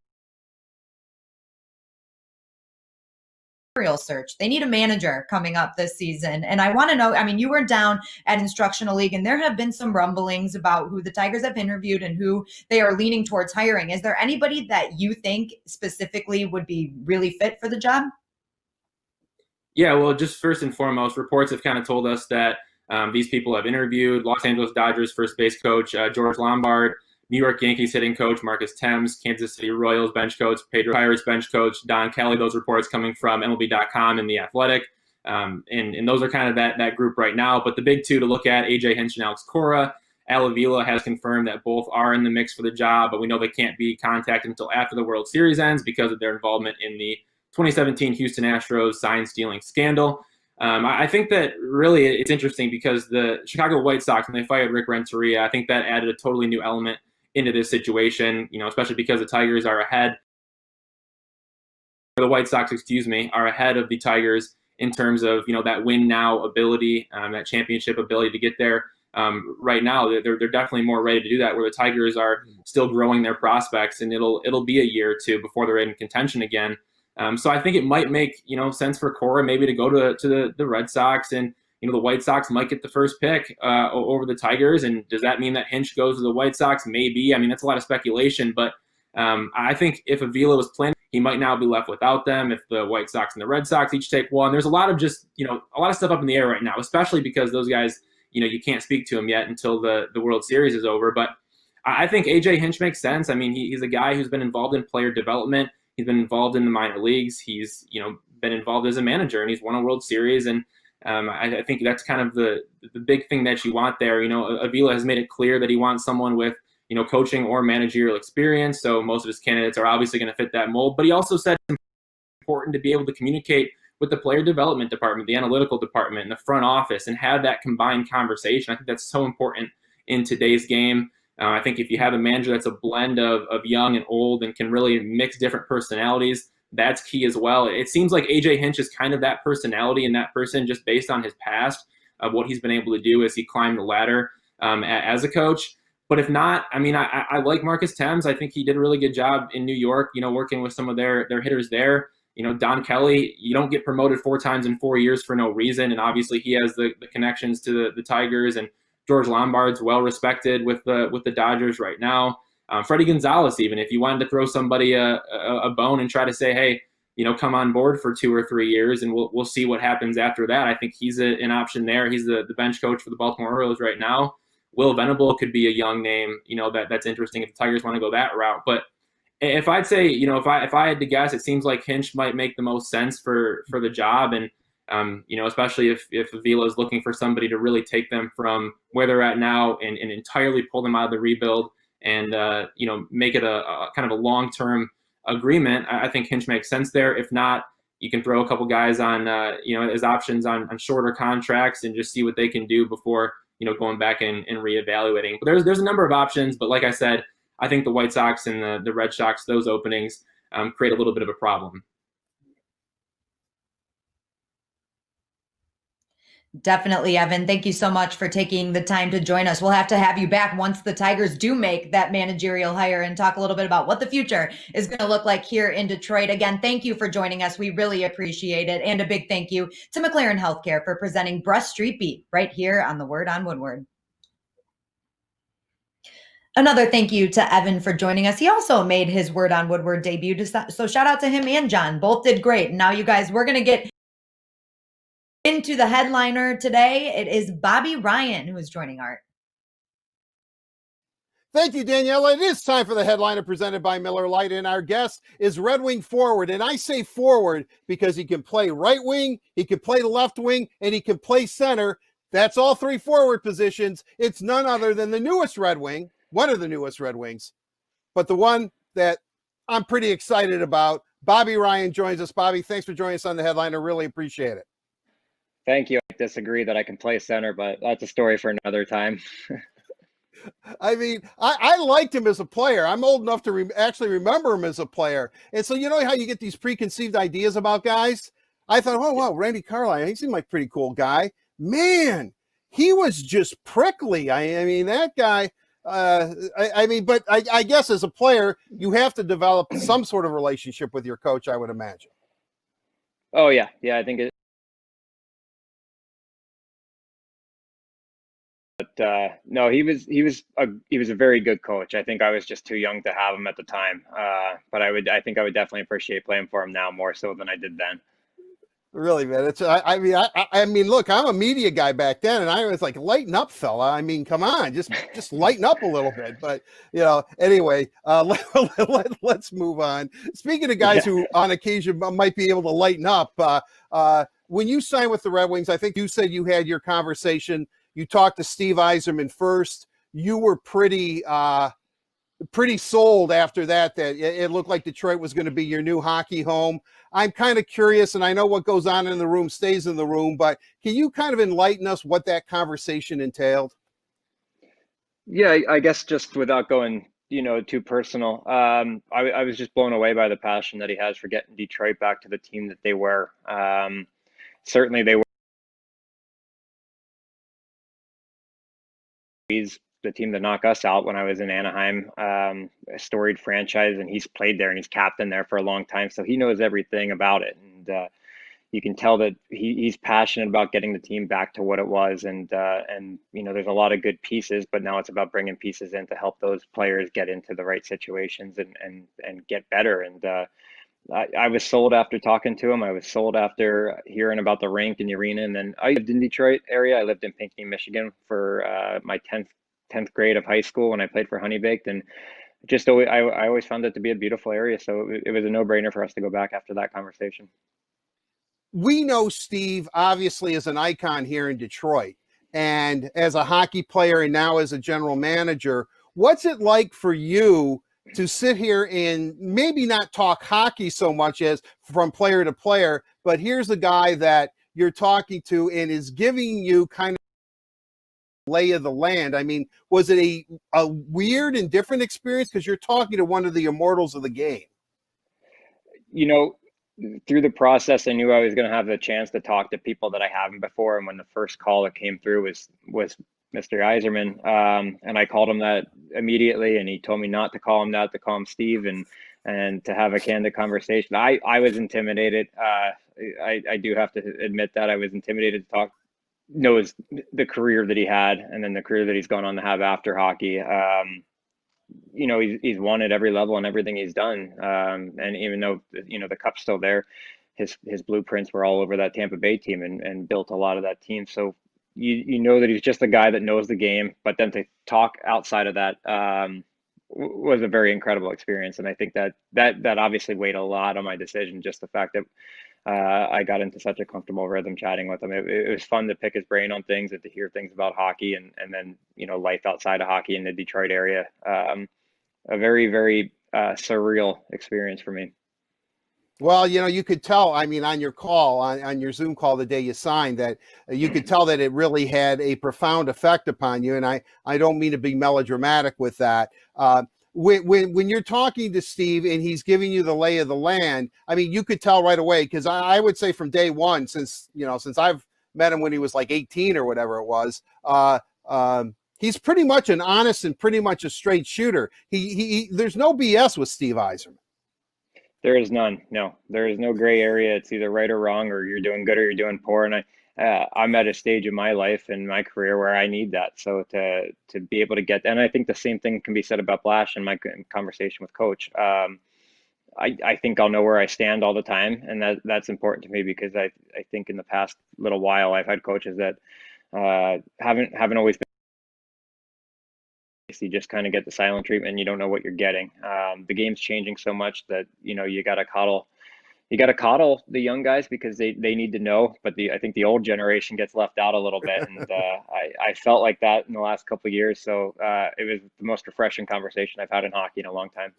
search. They need a manager coming up this season. And I want to know, I mean, you were down at Instructional League and there have been some rumblings about who the Tigers have interviewed and who they are leaning towards hiring. Is there anybody that you think specifically would be really fit for the job? Yeah, well, just first and foremost, reports have kind of told us that these people have interviewed Los Angeles Dodgers first base coach George Lombard, New York Yankees hitting coach Marcus Thames, Kansas City Royals bench coach Pedro Pires, bench coach Don Kelly. Those reports coming from MLB.com and The Athletic. And those are kind of that group right now. But the big two to look at, AJ Hinch and Alex Cora. Al Avila has confirmed that both are in the mix for the job, but we know they can't be contacted until after the World Series ends because of their involvement in the 2017 Houston Astros sign stealing scandal. I think that really it's interesting because the Chicago White Sox, when they fired Rick Renteria, I think that added a totally new element into this situation, especially because the Tigers are ahead, or the White Sox, are ahead of the Tigers in terms of, that win now ability, that championship ability to get there. Right now, they're definitely more ready to do that, where the Tigers are still growing their prospects, and it'll be a year or two before they're in contention again. So I think it might make, sense for Cora maybe to go to the Red Sox, and the White Sox might get the first pick over the Tigers. And does that mean that Hinch goes to the White Sox? Maybe. I mean, that's a lot of speculation. But I think if Avila was playing, he might now be left without them. If the White Sox and the Red Sox each take one, there's a lot of a lot of stuff up in the air right now, especially because those guys, you can't speak to them yet until the World Series is over. But I think AJ Hinch makes sense. I mean, he's a guy who's been involved in player development. He's been involved in the minor leagues. He's, been involved as a manager, and he's won a World Series. And I think that's kind of the big thing that you want there. Avila has made it clear that he wants someone with, coaching or managerial experience. So most of his candidates are obviously going to fit that mold. But he also said it's important to be able to communicate with the player development department, the analytical department, and the front office, and have that combined conversation. I think that's so important in today's game. I think if you have a manager that's a blend of young and old and can really mix different personalities, that's key as well. It seems like AJ Hinch is kind of that personality and that person just based on his past of what he's been able to do as he climbed the ladder as a coach. But if not, I mean, I like Marcus Thames. I think he did a really good job in New York, working with some of their hitters there. Don Kelly, you don't get promoted 4 times in 4 years for no reason. And obviously he has the connections to the Tigers, and George Lombard's well respected with the Dodgers right now. Freddie Gonzalez, even if you wanted to throw somebody a bone and try to say, hey, come on board for 2 or 3 years and we'll see what happens after that. I think he's an option there. He's the bench coach for the Baltimore Orioles right now. Will Venable could be a young name, that's interesting if the Tigers want to go that route. But if I'd say, if I had to guess, it seems like Hinch might make the most sense for the job. And especially if Avila is looking for somebody to really take them from where they're at now and entirely pull them out of the rebuild and, make it a kind of a long-term agreement. I think Hinch makes sense there. If not, you can throw a couple guys on, as options on shorter contracts and just see what they can do before, going back and reevaluating. But there's a number of options, but like I said, I think the White Sox and the Red Sox, those openings create a little bit of a problem. Definitely, Evan. Thank you so much for taking the time to join us. We'll have to have you back once the Tigers do make that managerial hire and talk a little bit about what the future is going to look like here in Detroit. Again, thank you for joining us. We really appreciate it. And a big thank you to McLaren Healthcare for presenting Brush Street Beat right here on the Word on Woodward. Another thank you to Evan for joining us. He also made his Word on Woodward debut. So shout out to him and John. Both did great. Now, you guys, we're going to get into the headliner today. It is Bobby Ryan who is joining Art. Thank you, Daniella. It is time for the headliner presented by Miller Lite, and our guest is Red Wing forward. And I say forward because he can play right wing, he can play left wing, and he can play center. That's all three forward positions. It's none other than the newest Red Wing, one of the newest Red Wings, but the one that I'm pretty excited about. Bobby Ryan joins us. Bobby, thanks for joining us on the headliner. Really appreciate it. Thank you. I disagree that I can play center, but that's a story for another time. I mean, I liked him as a player. I'm old enough to actually remember him as a player. And so, you know how you get these preconceived ideas about guys? I thought, oh, wow, Randy Carley, he seemed like a pretty cool guy. Man, he was just prickly. I mean, that guy, but I guess as a player, you have to develop some sort of relationship with your coach, I would imagine. Oh, yeah. Yeah, I think it. But no, he was a very good coach. I think I was just too young to have him at the time. But I think I would definitely appreciate playing for him now more so than I did then. Really, man. I mean, look, I'm a media guy back then, and I was like, lighten up, fella. I mean, come on, just lighten up a little bit. But anyway, let's move on. Speaking of guys who on occasion might be able to lighten up, when you signed with the Red Wings, I think you said you had your conversation. You talked to Steve Yzerman first. You were pretty sold after that it looked like Detroit was going to be your new hockey home. I'm kind of curious, and I know what goes on in the room stays in the room, but can you kind of enlighten us what that conversation entailed? Yeah, I guess just without going, too personal, I was just blown away by the passion that he has for getting Detroit back to the team that they were. Certainly they were. He's the team that knocked us out when I was in Anaheim, a storied franchise, and he's played there and he's captained there for a long time. So he knows everything about it. And you can tell that he's passionate about getting the team back to what it was. And there's a lot of good pieces, but now it's about bringing pieces in to help those players get into the right situations and get better. And I was sold after talking to him. I was sold after hearing about the rink and the arena. And then I lived in Detroit area. I lived in Pinckney, Michigan for my 10th grade of high school when I played for Honey Baked. And I always found it to be a beautiful area. So it was a no-brainer for us to go back after that conversation. We know Steve obviously as an icon here in Detroit, and as a hockey player and now as a general manager. What's it like for you to sit here and maybe not talk hockey so much as from player to player, but here's a guy that you're talking to and is giving you kind of lay of the land? I mean, was it a weird and different experience because you're talking to one of the immortals of the game? Through the process, I knew I was going to have the chance to talk to people that I haven't before. And when the first call that came through was Mr. Yzerman, and I called him that immediately, and he told me not to call him that, to call him Steve, and to have a candid conversation. I was intimidated. I do have to admit that I was intimidated to talk. Knows the career that he had, and then the career that he's gone on to have after hockey. He's won at every level and everything he's done. And even though the cup's still there, his blueprints were all over that Tampa Bay team and built a lot of that team. So you know that he's just a guy that knows the game. But then to talk outside of that was a very incredible experience, and I think that obviously weighed a lot on my decision. Just the fact that I got into such a comfortable rhythm chatting with him. It was fun to pick his brain on things and to hear things about hockey and then life outside of hockey in the Detroit area. A very, very surreal experience for me. Well, you could tell, I mean, on your call, on your Zoom call the day you signed, that you could tell that it really had a profound effect upon you. And I don't mean to be melodramatic with that. When you're talking to Steve and he's giving you the lay of the land, I mean, you could tell right away, because I would say from day one, since I've met him when he was like 18 or whatever it was, he's pretty much an honest and pretty much a straight shooter. There's no BS with Steve Yzerman. There is none. No, there is no gray area. It's either right or wrong, or you're doing good or you're doing poor. And I'm at a stage in my life and my career where I need that. So to be able to get, and I think the same thing can be said about Blash in my conversation with Coach. I think I'll know where I stand all the time, and that's important to me, because I think in the past little while I've had coaches that haven't always been You just kind of get the silent treatment and you don't know what you're getting. The game's changing so much that, you got to coddle the young guys because they need to know, but I think the old generation gets left out a little bit. And I felt like that in the last couple of years. So it was the most refreshing conversation I've had in hockey in a long time.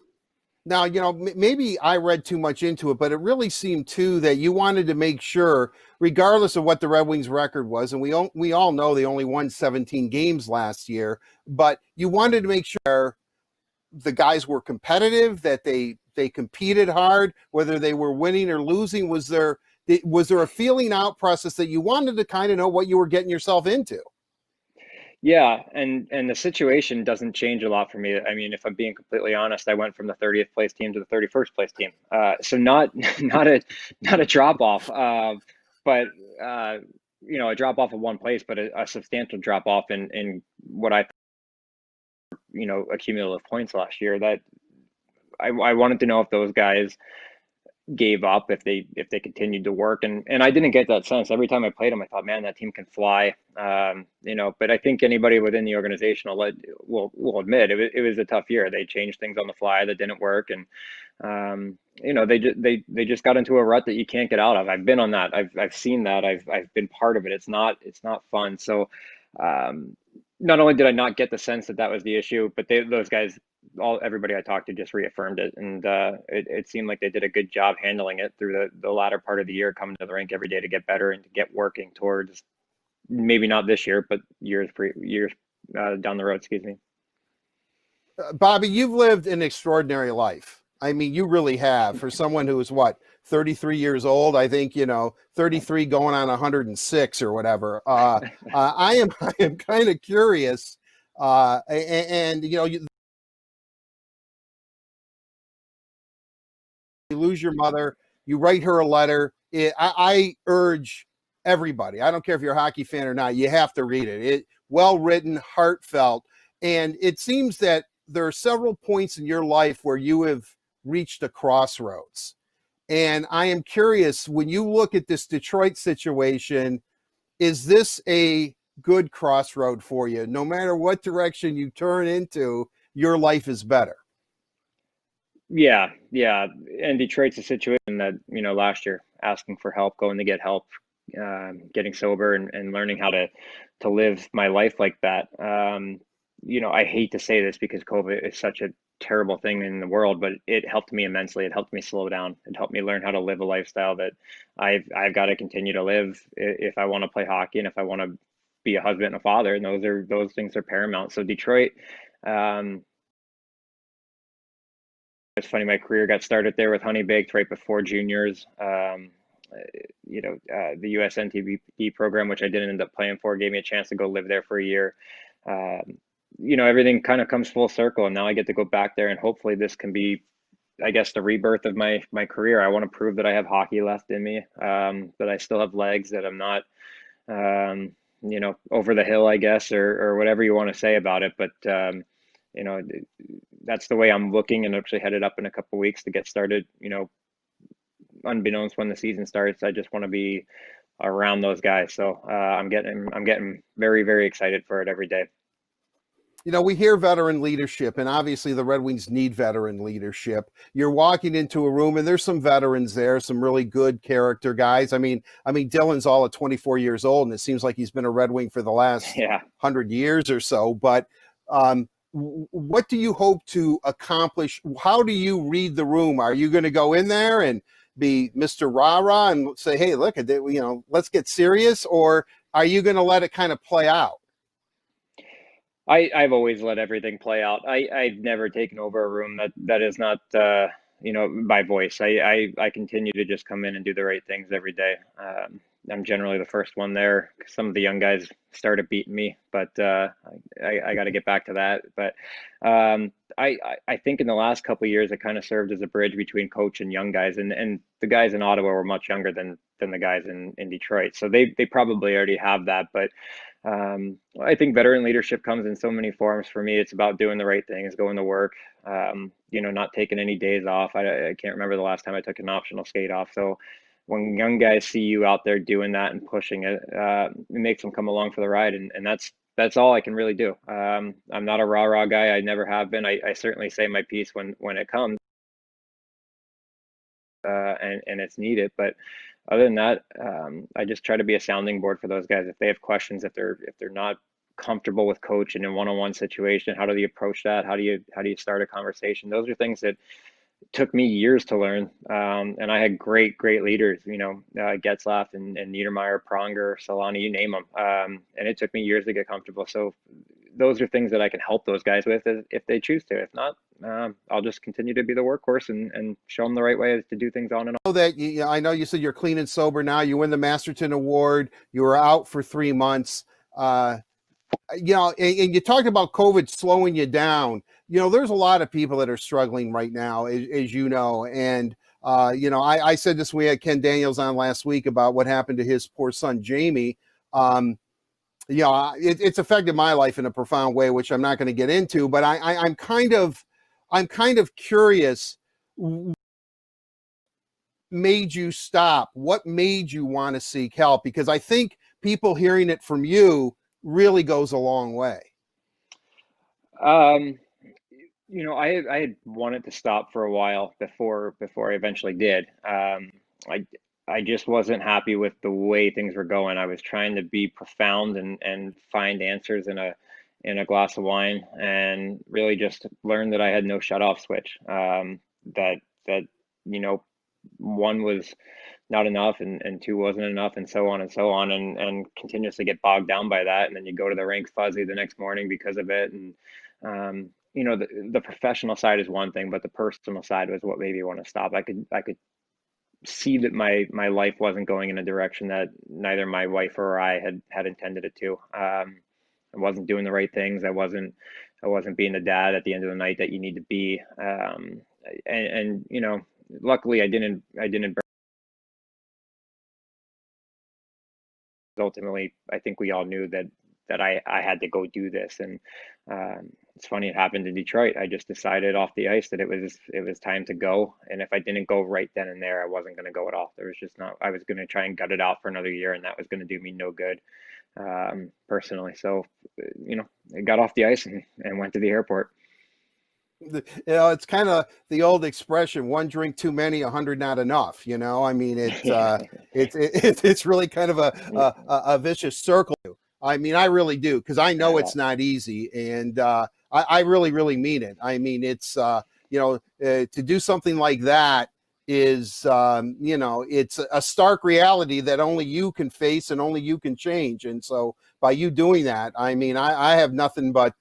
Now, maybe I read too much into it, but it really seemed too that you wanted to make sure, regardless of what the Red Wings record was, and we all know they only won 17 games last year, but you wanted to make sure the guys were competitive, that they competed hard, whether they were winning or losing. Was there a feeling out process that you wanted to kind of know what you were getting yourself into? Yeah, and the situation doesn't change a lot for me. I mean, if I'm being completely honest, I went from the 30th place team to the 31st place team. So not a drop off, but a drop off of one place, but a substantial drop off in what I accumulative points last year. That I wanted to know if those guys gave up, if they continued to work, and I didn't get that sense. Every time I played them, I thought, man, that team can fly. But I think anybody within the organization will admit it was a tough year. They changed things on the fly that didn't work, and they just got into a rut that you can't get out of. I've been on that. I've seen that. I've been part of it. It's not fun. So not only did I not get the sense that was the issue, but those guys, everybody I talked to just reaffirmed it, and it seemed like they did a good job handling it through the latter part of the year, coming to the rink every day to get better and to get working towards maybe not this year, but years down the road. Excuse me. Bobby, you've lived an extraordinary life. I mean, you really have. For someone who is 33 years old, I think 33 going on 106 or whatever. I am kind of curious, and you lose your mother, you write her a letter. I urge everybody, I don't care if you're a hockey fan or not, you have to read it. It well written, heartfelt, and it seems that there are several points in your life where you have reached a crossroads. And I am curious, when you look at this Detroit situation, is this a good crossroad for you? No matter what direction you turn into, your life is better. Yeah. And Detroit's a situation that, last year, asking for help, going to get help, getting sober and learning how to live my life like that. I hate to say this because COVID is such a terrible thing in the world, but it helped me immensely. It helped me slow down. It helped me learn how to live a lifestyle that I've got to continue to live if I want to play hockey and if I want to be a husband and a father. And those things are paramount. So Detroit, it's funny, my career got started there with Honey Baked right before juniors. The US NTB program, which I didn't end up playing for, gave me a chance to go live there for a year. Everything kind of comes full circle, and now I get to go back there, and hopefully this can be, I guess, the rebirth of my career. I want to prove that I have hockey left in me, that I still have legs, that I'm not, over the hill, I guess, or whatever you want to say about it. But, that's the way I'm looking, and actually headed up in a couple of weeks to get started, unbeknownst when the season starts. I just want to be around those guys. So I'm getting very, very excited for it every day. We hear veteran leadership, and obviously the Red Wings need veteran leadership. You're walking into a room, and there's some veterans there, some really good character guys. I mean, Dylan's all at 24 years old, and it seems like he's been a Red Wing for the last 100 years or so. But what do you hope to accomplish? How do you read the room? Are you going to go in there and be Mr. Rah-Rah and say, hey, look, let's get serious? Or are you going to let it kind of play out? I've always let everything play out. I've never taken over a room that is not, by voice. I continue to just come in and do the right things every day. I'm generally the first one there. Some of the young guys started beating me, but I got to get back to that. But I think in the last couple of years, it kind of served as a bridge between coach and young guys. And the guys in Ottawa were much younger than the guys in Detroit. So they probably already have that. But I think veteran leadership comes in so many forms. For me, it's about doing the right things, going to work, not taking any days off. I can't remember the last time I took an optional skate off. So when young guys see you out there doing that and pushing it, it makes them come along for the ride. And that's that's all I can really do. I'm not a rah-rah guy. I never have been. I certainly say my piece when it comes, and it's needed. But other than that, I just try to be a sounding board for those guys. If they have questions, if they're not comfortable with coach in a one-on-one situation, how do you approach that? How do you start a conversation? Those are things that took me years to learn. And I had great leaders, Getzlaff and Niedermeyer, Pronger, Solani, you name them. And it took me years to get comfortable. So those are things that I can help those guys with if they choose to. If not, I'll just continue to be the workhorse and show them the right way to do things on and off. I know you said you're clean and sober now. You win the Masterton Award. You were out for 3 months. And you talked about COVID slowing you down. There's a lot of people that are struggling right now, as you know. And, I said this, we had Ken Daniels on last week about what happened to his poor son, Jamie. It's affected my life in a profound way, which I'm not going to get into, but I'm kind of curious. Made you stop? What made you want to seek help? Because I think people hearing it from you really goes a long way. I had wanted to stop for a while before I eventually did. I just wasn't happy with the way things were going. I was trying to be profound and find answers in a glass of wine, and really just learned that I had no shut-off switch. That one was not enough, and two wasn't enough, and so on and continuously get bogged down by that. And then you go to the rink fuzzy the next morning because of it. And the professional side is one thing, but the personal side was what made me want to stop. I could see that my life wasn't going in a direction that neither my wife or I had intended it to. I wasn't doing the right things. I wasn't being the dad at the end of the night that you need to be. And luckily I didn't. Ultimately, I think we all knew that I had to go do this. And it's funny, it happened in Detroit. I just decided off the ice that it was time to go. And if I didn't go right then and there, I wasn't going to go at all. There was just not. I was going to try and gut it out for another year, and that was going to do me no good, personally. So, I got off the ice and went to the airport. It's kind of the old expression, one drink too many, 100 not enough. I mean, it's really kind of a vicious circle. I mean, I really do, because I know it's not easy, and I really mean it. I mean, it's to do something like that is it's a stark reality that only you can face and only you can change. And so by you doing that, I mean, I have nothing but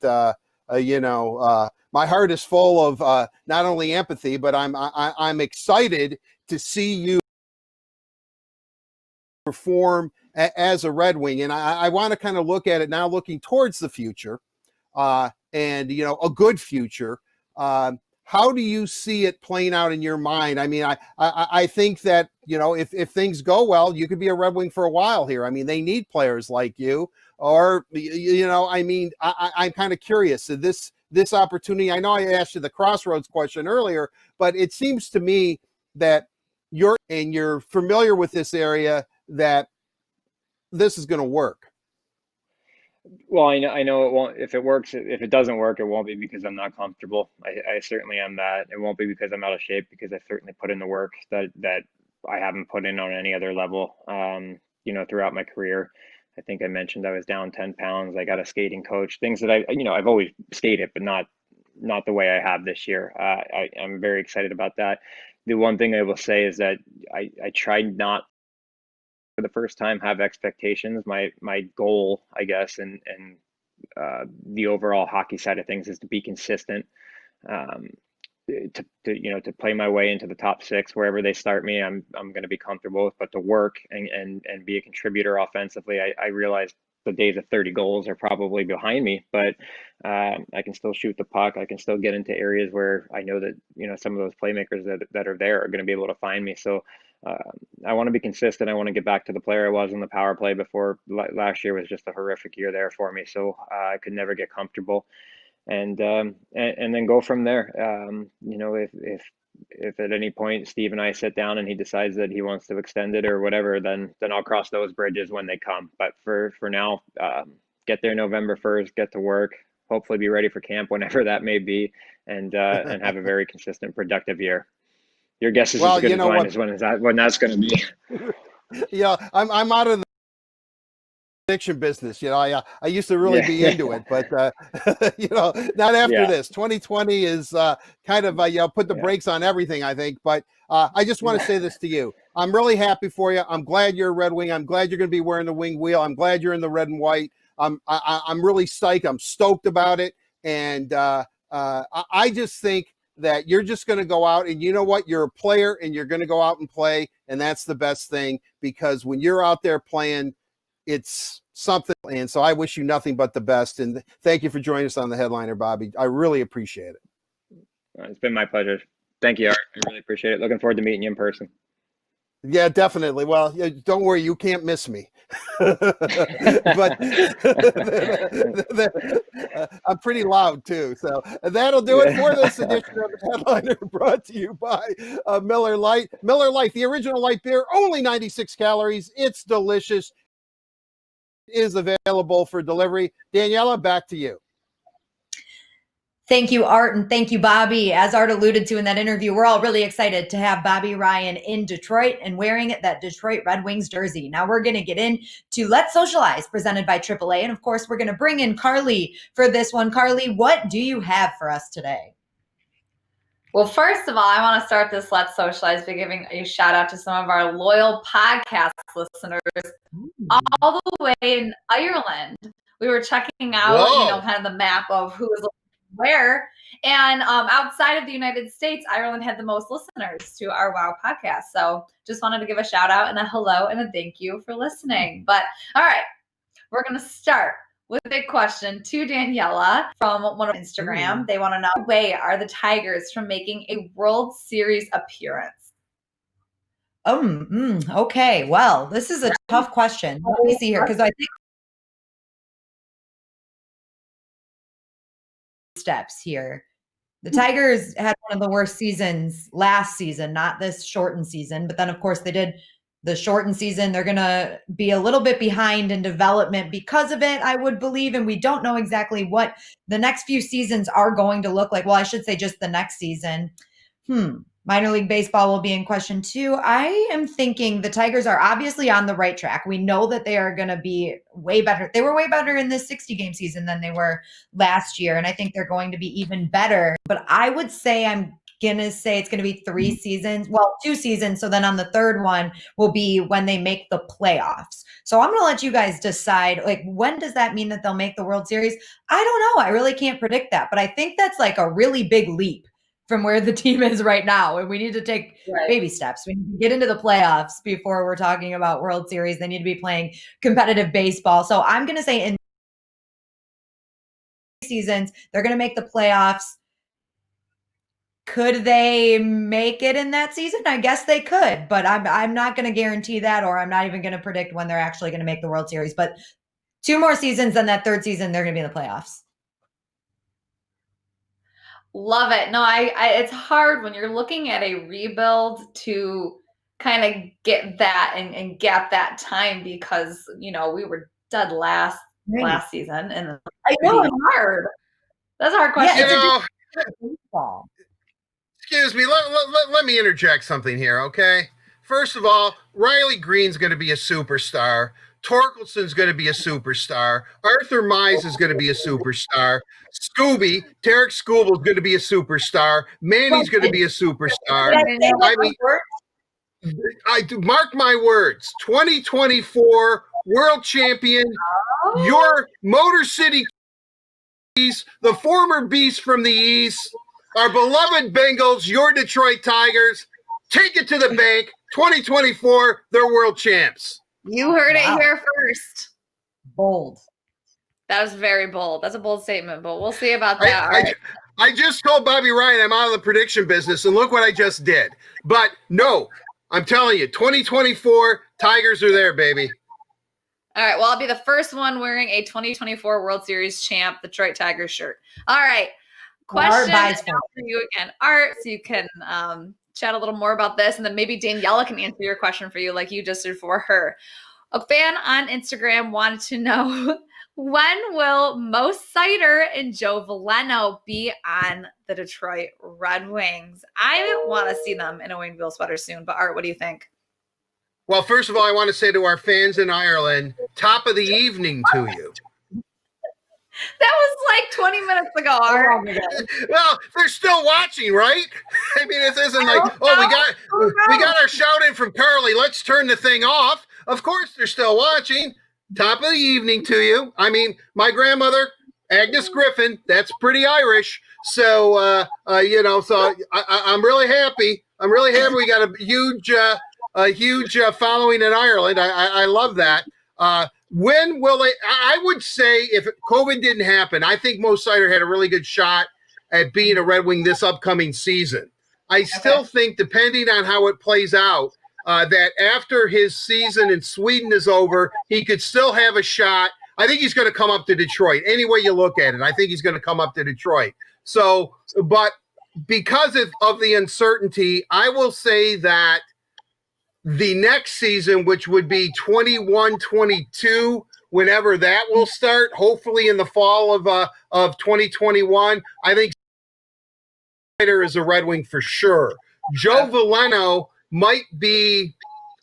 my heart is full of not only empathy, but I'm excited to see you perform as a Red Wing. And I want to kind of look at it now, looking towards the future, and a good future. How do you see it playing out in your mind? I mean, I think that if things go well, you could be a Red Wing for a while here. I mean, they need players like you. Or I mean, I'm kind of curious. So this opportunity, I know I asked you the crossroads question earlier, but it seems to me that you're familiar with this area, that this is going to work. Well, I know it won't. If it works, if it doesn't work, it won't be because I'm not comfortable. I certainly am that. It won't be because I'm out of shape, because I've certainly put in the work that I haven't put in on any other level, throughout my career. I think I mentioned I was down 10 pounds. I got a skating coach, things that I've always skated, but not the way I have this year. I'm very excited about that. The one thing I will say is that I tried not, for the first time, have expectations. My goal, I guess, and the overall hockey side of things is to be consistent, to play my way into the top 6 wherever they start me. I'm going to be comfortable with, but to work and be a contributor offensively. I realize the days of 30 goals are probably behind me, but I can still shoot the puck. I can still get into areas where I know that some of those playmakers that are there are going to be able to find me. So I want to be consistent. I want to get back to the player I was in the power play before. Last year was just a horrific year there for me, so I could never get comfortable. And then go from there. If at any point Steve and I sit down and he decides that he wants to extend it or whatever, then I'll cross those bridges when they come. But for now, get there November 1st, get to work, hopefully be ready for camp whenever that may be, and have a very consistent, productive year. Your guess is as good as mine as when that's going to be. I'm out of the prediction business. I used to really be into it, but not after this. 2020 is kind of put the brakes on everything, I think. But I just want to say this to you. I'm really happy for you. I'm glad you're a Red Wing. I'm glad you're going to be wearing the wing wheel. I'm glad you're in the red and white. I'm really psyched. I'm stoked about it. And I just think that you're just going to go out and you know what? You're a player and you're going to go out and play. And that's the best thing, because when you're out there playing, it's something. And so I wish you nothing but the best. And thank you for joining us on the Headliner, Bobby. I really appreciate it. It's been my pleasure. Thank you, Art. I really appreciate it. Looking forward to meeting you in person. Yeah, definitely. Well, don't worry, you can't miss me. But I'm pretty loud too. So that'll do it for this edition of the Headliner, brought to you by Miller Lite. Miller Lite, the original light beer, only 96 calories. It's delicious. It is available for delivery. Daniella, back to you. Thank you, Art, and thank you, Bobby. As Art alluded to in that interview, we're all really excited to have Bobby Ryan in Detroit and wearing that Detroit Red Wings jersey. Now we're going to get into Let's Socialize, presented by AAA. And of course, we're going to bring in Carley for this one. Carley, what do you have for us today? Well, first of all, I want to start this Let's Socialize by giving a shout out to some of our loyal podcast listeners all the way in Ireland. We were checking out, kind of the map of who is where. And outside of the United States, Ireland had the most listeners to our WOW podcast. So just wanted to give a shout out and a hello and a thank you for listening. But all right, we're going to start with a big question to Daniella from one of Instagram. They want to know, how far away are the Tigers from making a World Series appearance? Okay. Well, this is a tough question. Let me see here, because I think steps here. The Tigers had one of the worst seasons last season, not this shortened season, but then of course they did the shortened season. They're going to be a little bit behind in development because of it, I would believe, and we don't know exactly what the next few seasons are going to look like. Well, I should say just the next season. Minor League Baseball will be in question too. I am thinking the Tigers are obviously on the right track. We know that they are going to be way better. They were way better in this 60-game season than they were last year, and I think they're going to be even better. But I would say I'm going to say it's going to be 3 seasons. Well, 2 seasons. So then on the third one will be when they make the playoffs. So I'm going to let you guys decide, like, when does that mean that they'll make the World Series? I don't know. I really can't predict that. But I think that's like a really big leap from where the team is right now. And we need to take baby steps. We need to get into the playoffs before we're talking about World Series. They need to be playing competitive baseball. So I'm going to say in seasons, they're going to make the playoffs. Could they make it in that season? I guess they could, but I'm not going to guarantee that, or I'm not even going to predict when they're actually going to make the World Series. But 2 more seasons, then that third season, they're going to be in the playoffs. Love it. No, it's hard when you're looking at a rebuild to kind of get that and get that time, because, we were dead last season. And I know it's hard. That's a hard question. Excuse me. Let me interject something here, okay? First of all, Riley Green's going to be a superstar. Torkelson's going to be a superstar. Arthur Mize is going to be a superstar. Tarek Scooble is going to be a superstar. Manny's going to be a superstar. I mean, I mark my words. 2024 world champion, your Motor City Keys, the former Beast from the East, our beloved Bengals, your Detroit Tigers. Take it to the bank. 2024, they're world champs. You heard it here first. Bold. That was very bold. That's a bold statement, but we'll see about that. I just told Bobby Ryan I'm out of the prediction business, and look what I just did. But no, I'm telling you, 2024, Tigers are there, baby. All right, well, I'll be the first one wearing a 2024 World Series champ Detroit Tigers shirt. All right, question now for you again, Art, so you can chat a little more about this, and then maybe Daniella can answer your question for you like you just did for her. A fan on Instagram wanted to know When will Mo Sider and Joe Veleno be on the Detroit Red Wings? I want to see them in a Wayne Bill sweater soon, but Art, what do you think? Well, first of all, I want to say to our fans in Ireland, top of the evening to you. That was like 20 minutes ago, Art. Well, they're still watching, right? I mean, it isn't like, we got our shout in from Carley. Let's turn the thing off. Of course, they're still watching. Top of the evening to you. I mean, my grandmother, Agnes Griffin, that's pretty Irish. So, so I'm really happy. I'm really happy we got a huge following in Ireland. I love that. When will it? I would say if COVID didn't happen, I think Mo Sider had a really good shot at being a Red Wing this upcoming season. I still think, depending on how it plays out, that after his season in Sweden is over, he could still have a shot. I think he's going to come up to Detroit. Any way you look at it, I think he's going to come up to Detroit. So, but because of the uncertainty, I will say that the next season, which would be 21-22, whenever that will start, hopefully in the fall of 2021, I think Sider is a Red Wing for sure. Joe Veleno might be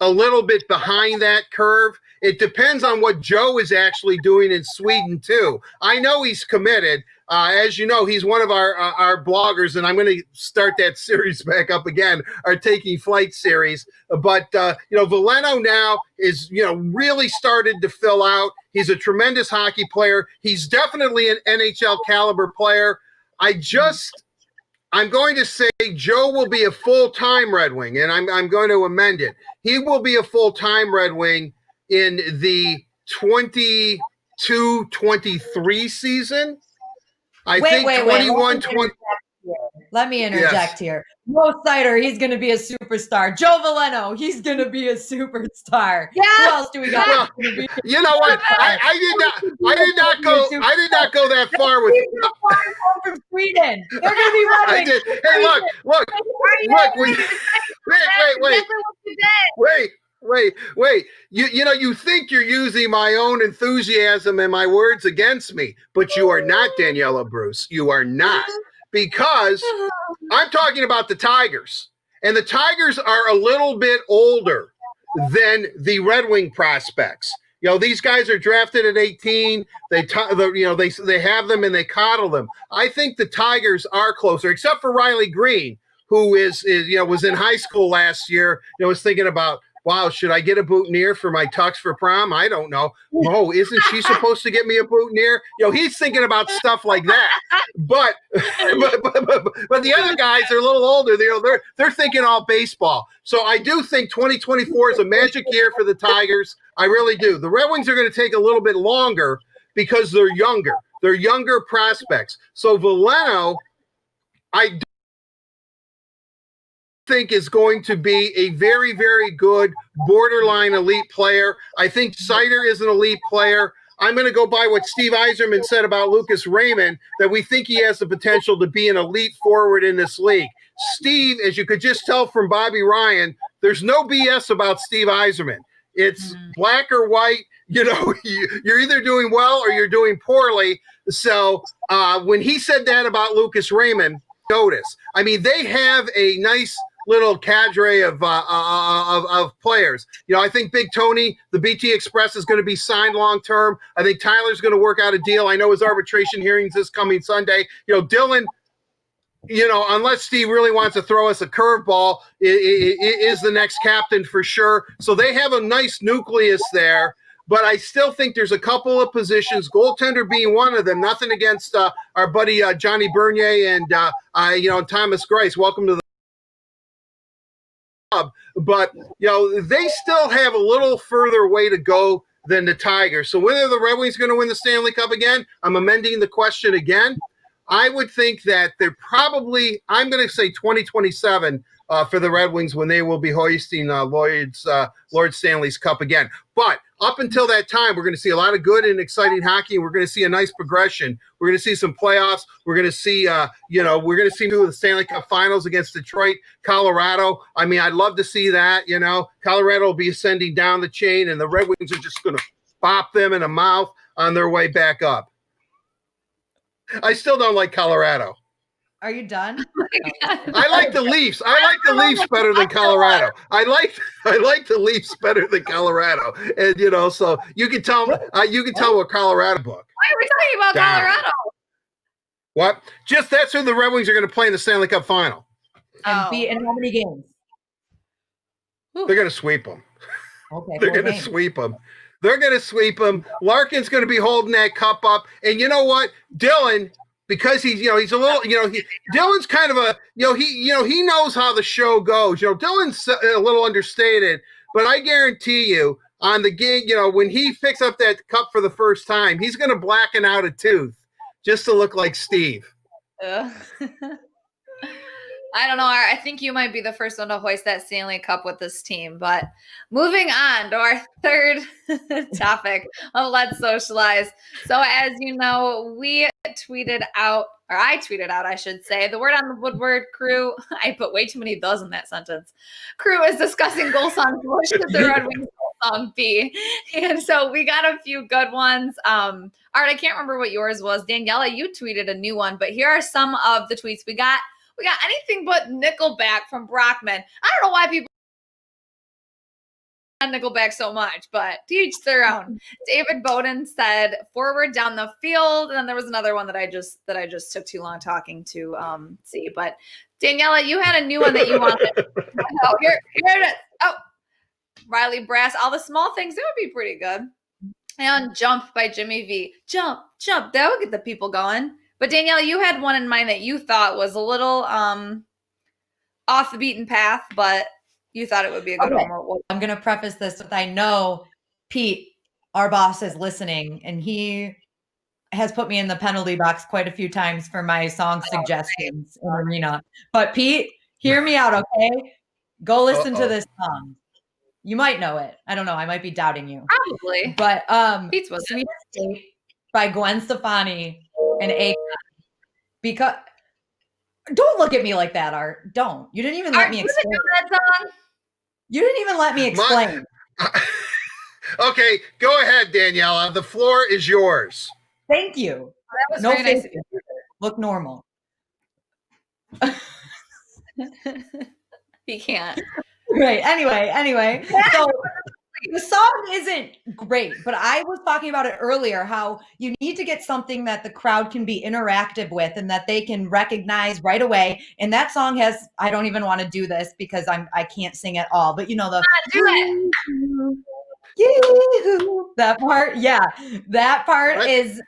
a little bit behind that curve. It depends on what Joe is actually doing in Sweden, too. I know he's committed. As you know, he's one of our bloggers, and I'm going to start that series back up again, our Taking Flight series. But, Veleno now is, really started to fill out. He's a tremendous hockey player. He's definitely an NHL caliber player. I'm going to say Joe will be a full-time Red Wing, and I'm going to amend it. He will be a full-time Red Wing in the 22-23 season. I think 21-20. Let me interject here. Mo Sider, he's going to be a superstar. Joe Veleno, he's going to be a superstar. Yeah. Who else do we got? Well, you know what? I did not go that far with. Home from Sweden. They're going to be Red Wings. I did. Hey, look. Wait. You think you're using my own enthusiasm and my words against me, but you are not, Daniella Bruce. You are not. Because I'm talking about the Tigers. And the Tigers are a little bit older than the Red Wing prospects. These guys are drafted at 18. They have them and they coddle them. I think the Tigers are closer, except for Riley Green, who was in high school last year. Was thinking about, wow, should I get a boutonniere for my tux for prom? I don't know. Oh, isn't she supposed to get me a boutonniere? He's thinking about stuff like that. But the other guys are a little older. They're thinking all baseball. So I do think 2024 is a magic year for the Tigers. I really do. The Red Wings are going to take a little bit longer because they're younger. They're younger prospects. So Veleno, I think is going to be a very, very good borderline elite player. I think Sider is an elite player. I'm going to go by what Steve Yzerman said about Lucas Rehmann, that we think he has the potential to be an elite forward in this league. Steve, as you could just tell from Bobby Ryan, there's no BS about Steve Yzerman. It's black or white. You're either doing well or you're doing poorly. So when he said that about Lucas Rehmann, notice. I mean, they have a nice little cadre of players. I think Big Tony, the BT Express, is going to be signed long term. I think Tyler's going to work out a deal. I know his arbitration hearings this coming Sunday. Dylan, unless Steve really wants to throw us a curveball, is the next captain for sure. So they have a nice nucleus there. But I still think there's a couple of positions, goaltender being one of them. Nothing against our buddy Johnny Bernier and Thomas Grice. Welcome to the club. But they still have a little further way to go than the Tigers. So whether the Red Wings are going to win the Stanley Cup again, I'm amending the question again. I would think that they're probably, I'm going to say 2027 for the Red Wings when they will be hoisting Lord Stanley's Cup again. But up until that time, we're going to see a lot of good and exciting hockey, and we're going to see a nice progression. We're going to see some playoffs. We're going to see, we're going to see the Stanley Cup Finals against Detroit, Colorado. I mean, I'd love to see that. Colorado will be ascending down the chain, and the Red Wings are just going to bop them in the mouth. on their way back up. I still don't like Colorado. Are you done? I like the Leafs. I like the Leafs better than Colorado. I like the Leafs better than Colorado. And so you can tell a Colorado book. Why are we talking about Colorado? What? Just that's who the Red Wings are going to play in the Stanley Cup final. And beat in how many games? They're going to sweep them. Okay, They're going to sweep them. They're going to sweep them. Larkin's going to be holding that cup up. And you know what? Dylan, because he's a little, Dylan's kind of a, he knows how the show goes. Dylan's a little understated, but I guarantee you on the game, when he picks up that cup for the first time, he's going to blacken out a tooth just to look like Steve. I don't know. I think you might be the first one to hoist that Stanley Cup with this team. But moving on to our third topic of Let's Socialize. So as you know, I tweeted out, I should say, the word on the Woodward crew. I put way too many does in that sentence. Crew is discussing goal songs. What should the Red Wings goal song be? And so we got a few good ones. Art, I can't remember what yours was. Daniella, you tweeted a new one, but here are some of the tweets we got. We got Anything But Nickelback from Brockman. I don't know why people on Nickelback so much, but to each their own. David Bowden said Forward Down the Field. And then there was another one that I just took too long talking to see. But Daniella, you had a new one that you wanted. Oh, here it is. Oh, Riley Brass, All the Small Things. That would be pretty good. And Jump by Jimmy V. Jump. That would get the people going. But Danielle, you had one in mind that you thought was a little off the beaten path, but you thought it would be a good one. I'm going to preface this with I know Pete, our boss, is listening, and he has put me in the penalty box quite a few times for my song suggestions in Arena. But Pete, hear me out, okay? Go listen to this song. You might know it. I don't know. I might be doubting you. Probably. But Pete's was Sweet Escape by Gwen Stefani and Akon. Because don't look at me like that, Art. Don't. You didn't even let me explain. That song? You didn't even let me explain. Okay, go ahead, Daniela. The floor is yours. Thank you. That was no very nice. Look normal. He can't. Right. Anyway. So the song isn't great, but I was talking about it earlier, how you need to get something that the crowd can be interactive with and that they can recognize right away. And that song has, I don't even want to do this because I can't sing at all, but the do it. That part. Yeah. That part is,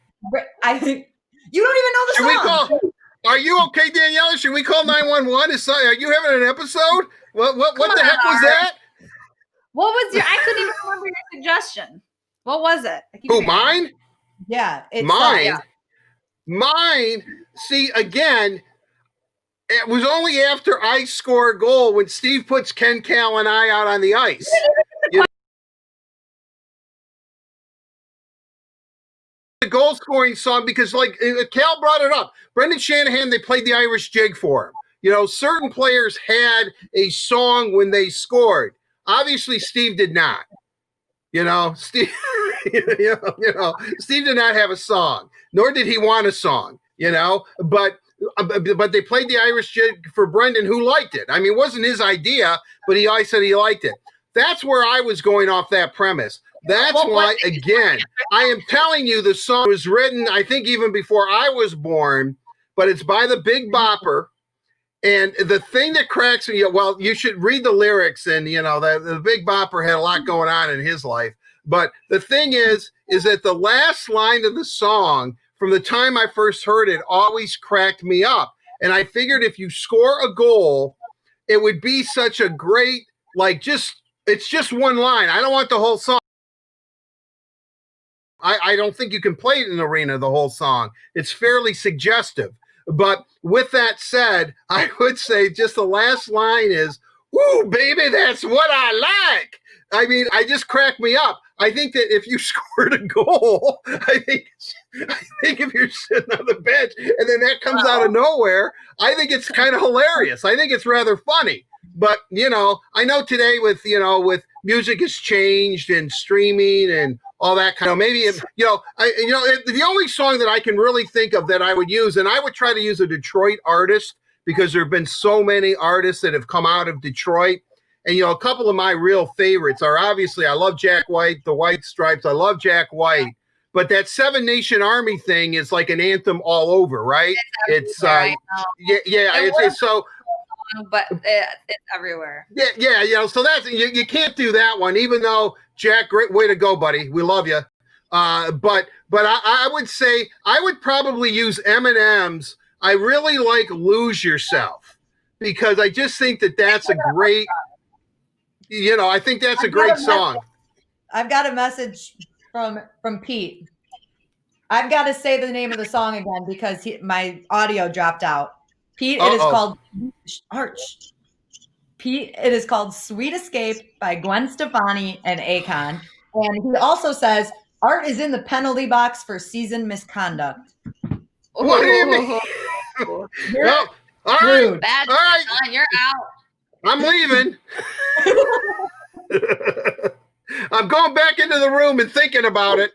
you don't even know the song. Are you okay, Daniela? Should we call 911? Are you having an episode? What the heck was that? What was I couldn't even remember your suggestion. What was it? Who, mine? Yeah. Mine? Mine, see, again, it was only after I score a goal when Steve puts Ken Kal and I out on the ice. The goal scoring song, because Cal brought it up. Brendan Shanahan, they played the Irish jig for him. Certain players had a song when they scored. Obviously, Steve did not. Steve. Steve did not have a song, nor did he want a song. But they played the Irish jig for Brendan, who liked it. I mean, it wasn't his idea, but he always said he liked it. That's where I was going off that premise. That's why, again, I am telling you, the song was written, I think, even before I was born, but it's by the Big Bopper. And the thing that cracks me, well, you should read the lyrics, and the Big Bopper had a lot going on in his life. But the thing is that the last line of the song, from the time I first heard it, always cracked me up. And I figured if you score a goal, it would be such a great, it's just one line. I don't want the whole song. I don't think you can play it in the arena, the whole song. It's fairly suggestive. But with that said, I would say just the last line is, "Ooh, baby, that's what I like." I mean, I just cracked me up. I think that if you scored a goal, I think if you're sitting on the bench and then that comes out of nowhere, I think it's kind of hilarious. I think it's rather funny. But, I know today with music has changed and streaming and all that kind of, maybe, the only song that I can really think of that I would use, and I would try to use a Detroit artist, because there have been so many artists that have come out of Detroit. And, a couple of my real favorites are, obviously, I love Jack White, the White Stripes. I love Jack White. But that Seven Nation Army thing is like an anthem all over, right? It's so. But it's everywhere. Yeah. So that's, you can't do that one, even though, Jack, great way to go, buddy. We love you. But I would say I would probably use Eminem's. I really like Lose Yourself, because I just think that that's a great, I think that's a great song. I've got a message from Pete. I've got to say the name of the song again because my audio dropped out. Pete, it is called Pete, it is called Sweet Escape by Gwen Stefani and Akon. And he also says Art is in the penalty box for season misconduct. What do you mean? Well, all right. Bad all right. Son, you're out. I'm leaving. I'm going back into the room and thinking about it.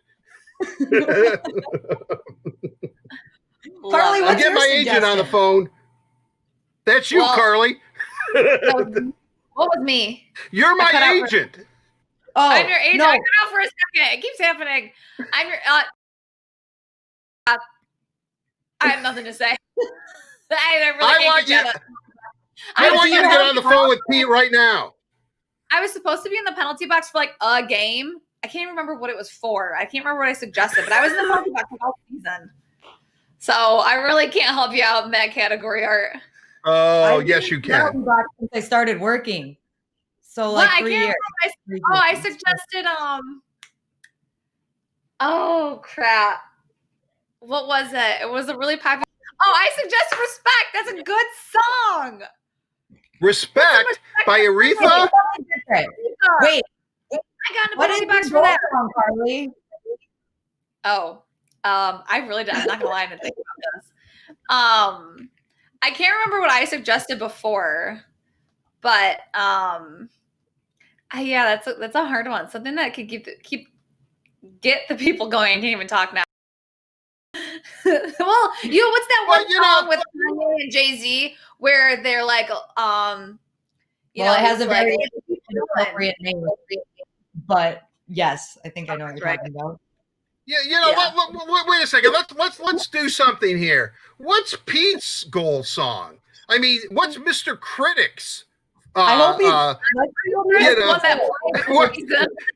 Carley, I'll get my agent on the phone. That's you, Carley. What was me? You're my agent. I'm your agent. No. I got out for a second. It keeps happening. I'm your. I have nothing to say. I want you to get on the phone with Pete right now. I was supposed to be in the penalty box for like a game. I can't remember what it was for. I can't remember what I suggested, but I was in the penalty box all season. So I really can't help you out in that category, Art. Oh, yes, you can. Since I started working. So like 3 years. I suggested oh crap. What was it? It was a really popular. Oh, I suggest Respect. That's a good song. Respect by Aretha? Wait. I got in a penalty box for that. Carley? Oh, I really did. I'm not gonna lie, I didn't think about this. I can't remember what I suggested before, but yeah, that's a hard one. Something that could get the people going. I can't even talk now. Well, what's that one song with Kanye and Jay-Z where they're like, it has a very appropriate name, but yes, I think I know what you're talking about. Yeah, wait a second. Let's do something here. What's Pete's goal song? I mean, what's Mr. Critic's? I hope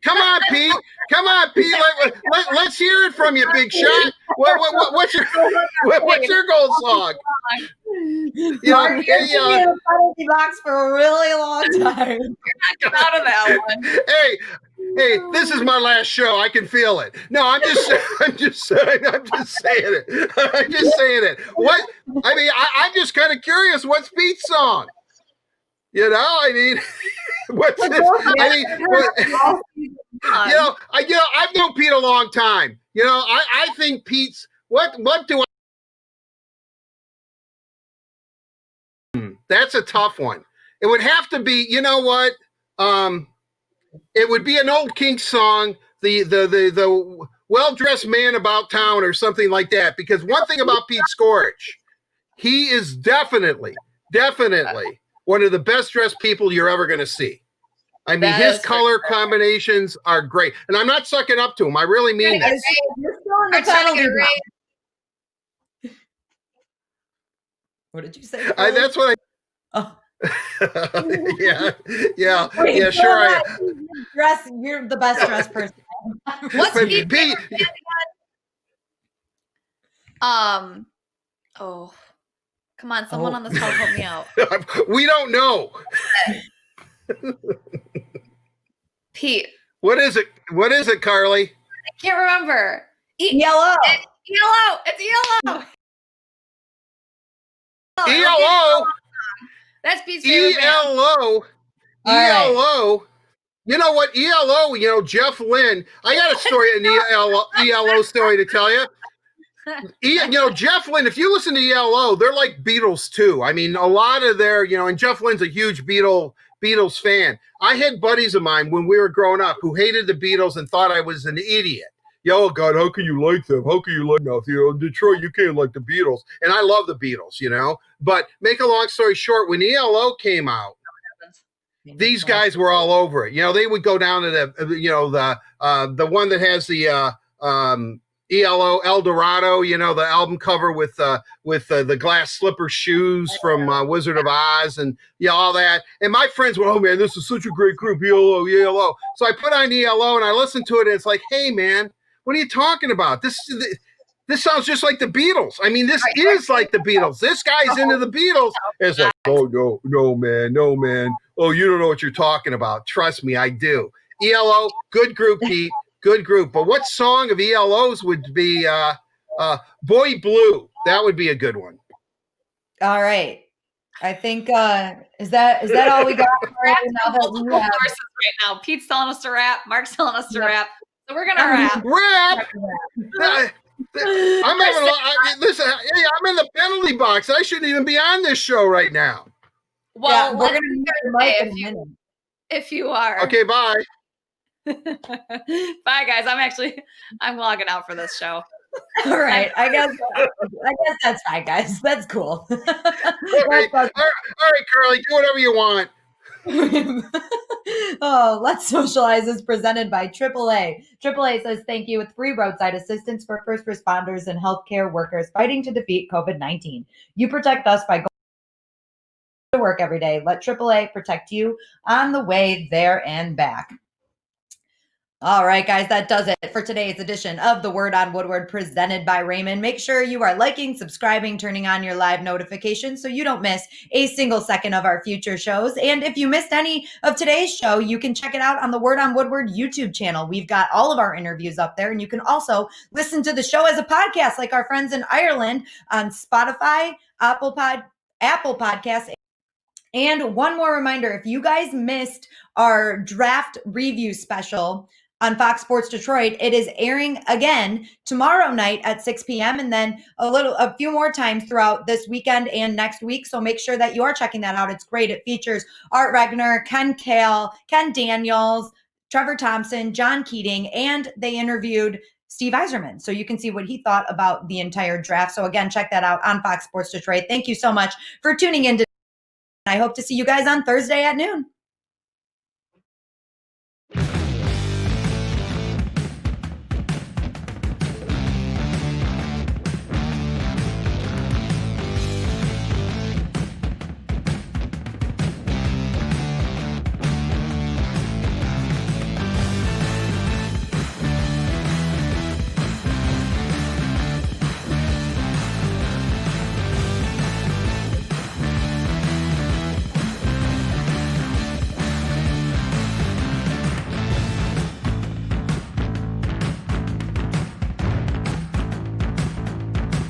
come on, Pete. Come on, Pete. Let's hear it from you, big shot. What's your goal song? I've been in a penalty box for a really long time. You're not out of that one. Hey, this is my last show. I can feel it. No, I'm just saying it. I'm just saying it. What? I mean, I'm just kind of curious. What's Pete's song? I mean, what's this? I've known Pete a long time. I think Pete's what do I? That's a tough one. It would have to be. You know what? It would be an old Kinks song, the well-dressed man about town or something like that. Because one thing about Pete Scorich, he is definitely one of the best dressed people you're ever going to see. I mean, his color combinations are great. And I'm not sucking up to him. I really mean that. You're still in the penalty box. What did you say? That's what Oh. yeah, sure. You're the best dressed person. What's Pete? Oh. Come on, someone on this call help me out. We don't know. Pete. What is it? What is it, Carly? I can't remember. Yellow. It's yellow. ELO. That's Pete's favorite ELO. ELO. You know what? ELO, Jeff Lynne. I got a story, an ELO story to tell you. Jeff Lynne, if you listen to ELO, they're like Beatles too. I mean, a lot of their, and Jeff Lynne's a huge Beatle Beatles fan. I had buddies of mine when we were growing up who hated the Beatles and thought I was an idiot. Yo, God, how can you like them? How can you like them? You know, in Detroit, you can't like the Beatles. And I love the Beatles, you know. But make a long story short, when ELO came out, these guys were all over it. You know, they would go down to the one that has the ELO El Dorado, you know, the album cover with the glass slipper shoes from Wizard of Oz and all that. And my friends were, oh man, this is such a great group, ELO, ELO. So I put on ELO and I listened to it and it's like, hey man, what are you talking about? This sounds just like the Beatles. I mean, this is like the Beatles. This guy's into the Beatles. And it's like, oh no, man. Oh, you don't know what you're talking about. Trust me, I do. ELO, good group, Pete. Good group. But what song of ELO's would be Boy Blue? That would be a good one. All right. I think is that all we got right now? Multiple courses right now. Pete's telling us to rap. Mark's telling us to rap. So we're gonna rap. Rap. I'm having a lot. Listen, hey, I'm in the penalty box. I shouldn't even be on this show right now. Well, we're gonna need your mic in a minute. If you are. Okay, bye. Bye guys. I'm logging out for this show. All right. I guess that's fine, guys. That's cool. All right, Carley, do whatever you want. Oh, Let's Socialize is presented by AAA. AAA says thank you with free roadside assistance for first responders and healthcare workers fighting to defeat COVID-19. You protect us by going to work every day. Let AAA protect you on the way there and back. All right, guys, that does it for today's edition of The Word on Woodward presented by Rehmann. Make sure you are liking, subscribing, turning on your live notifications so you don't miss a single second of our future shows. And if you missed any of today's show, you can check it out on the Word on Woodward YouTube channel. We've got all of our interviews up there, and you can also listen to the show as a podcast like our friends in Ireland on Spotify, Apple Podcasts. And one more reminder, if you guys missed our draft review special on Fox Sports Detroit, it is airing again tomorrow night at 6 p.m. and then a few more times throughout this weekend and next week. So make sure that you are checking that out. It's great. It features Art Regner, Ken Kal, Ken Daniels, Trevor Thompson, John Keating, and they interviewed Steve Yzerman. So you can see what he thought about the entire draft. So again, check that out on Fox Sports Detroit. Thank you so much for tuning in. I hope to see you guys on Thursday at noon.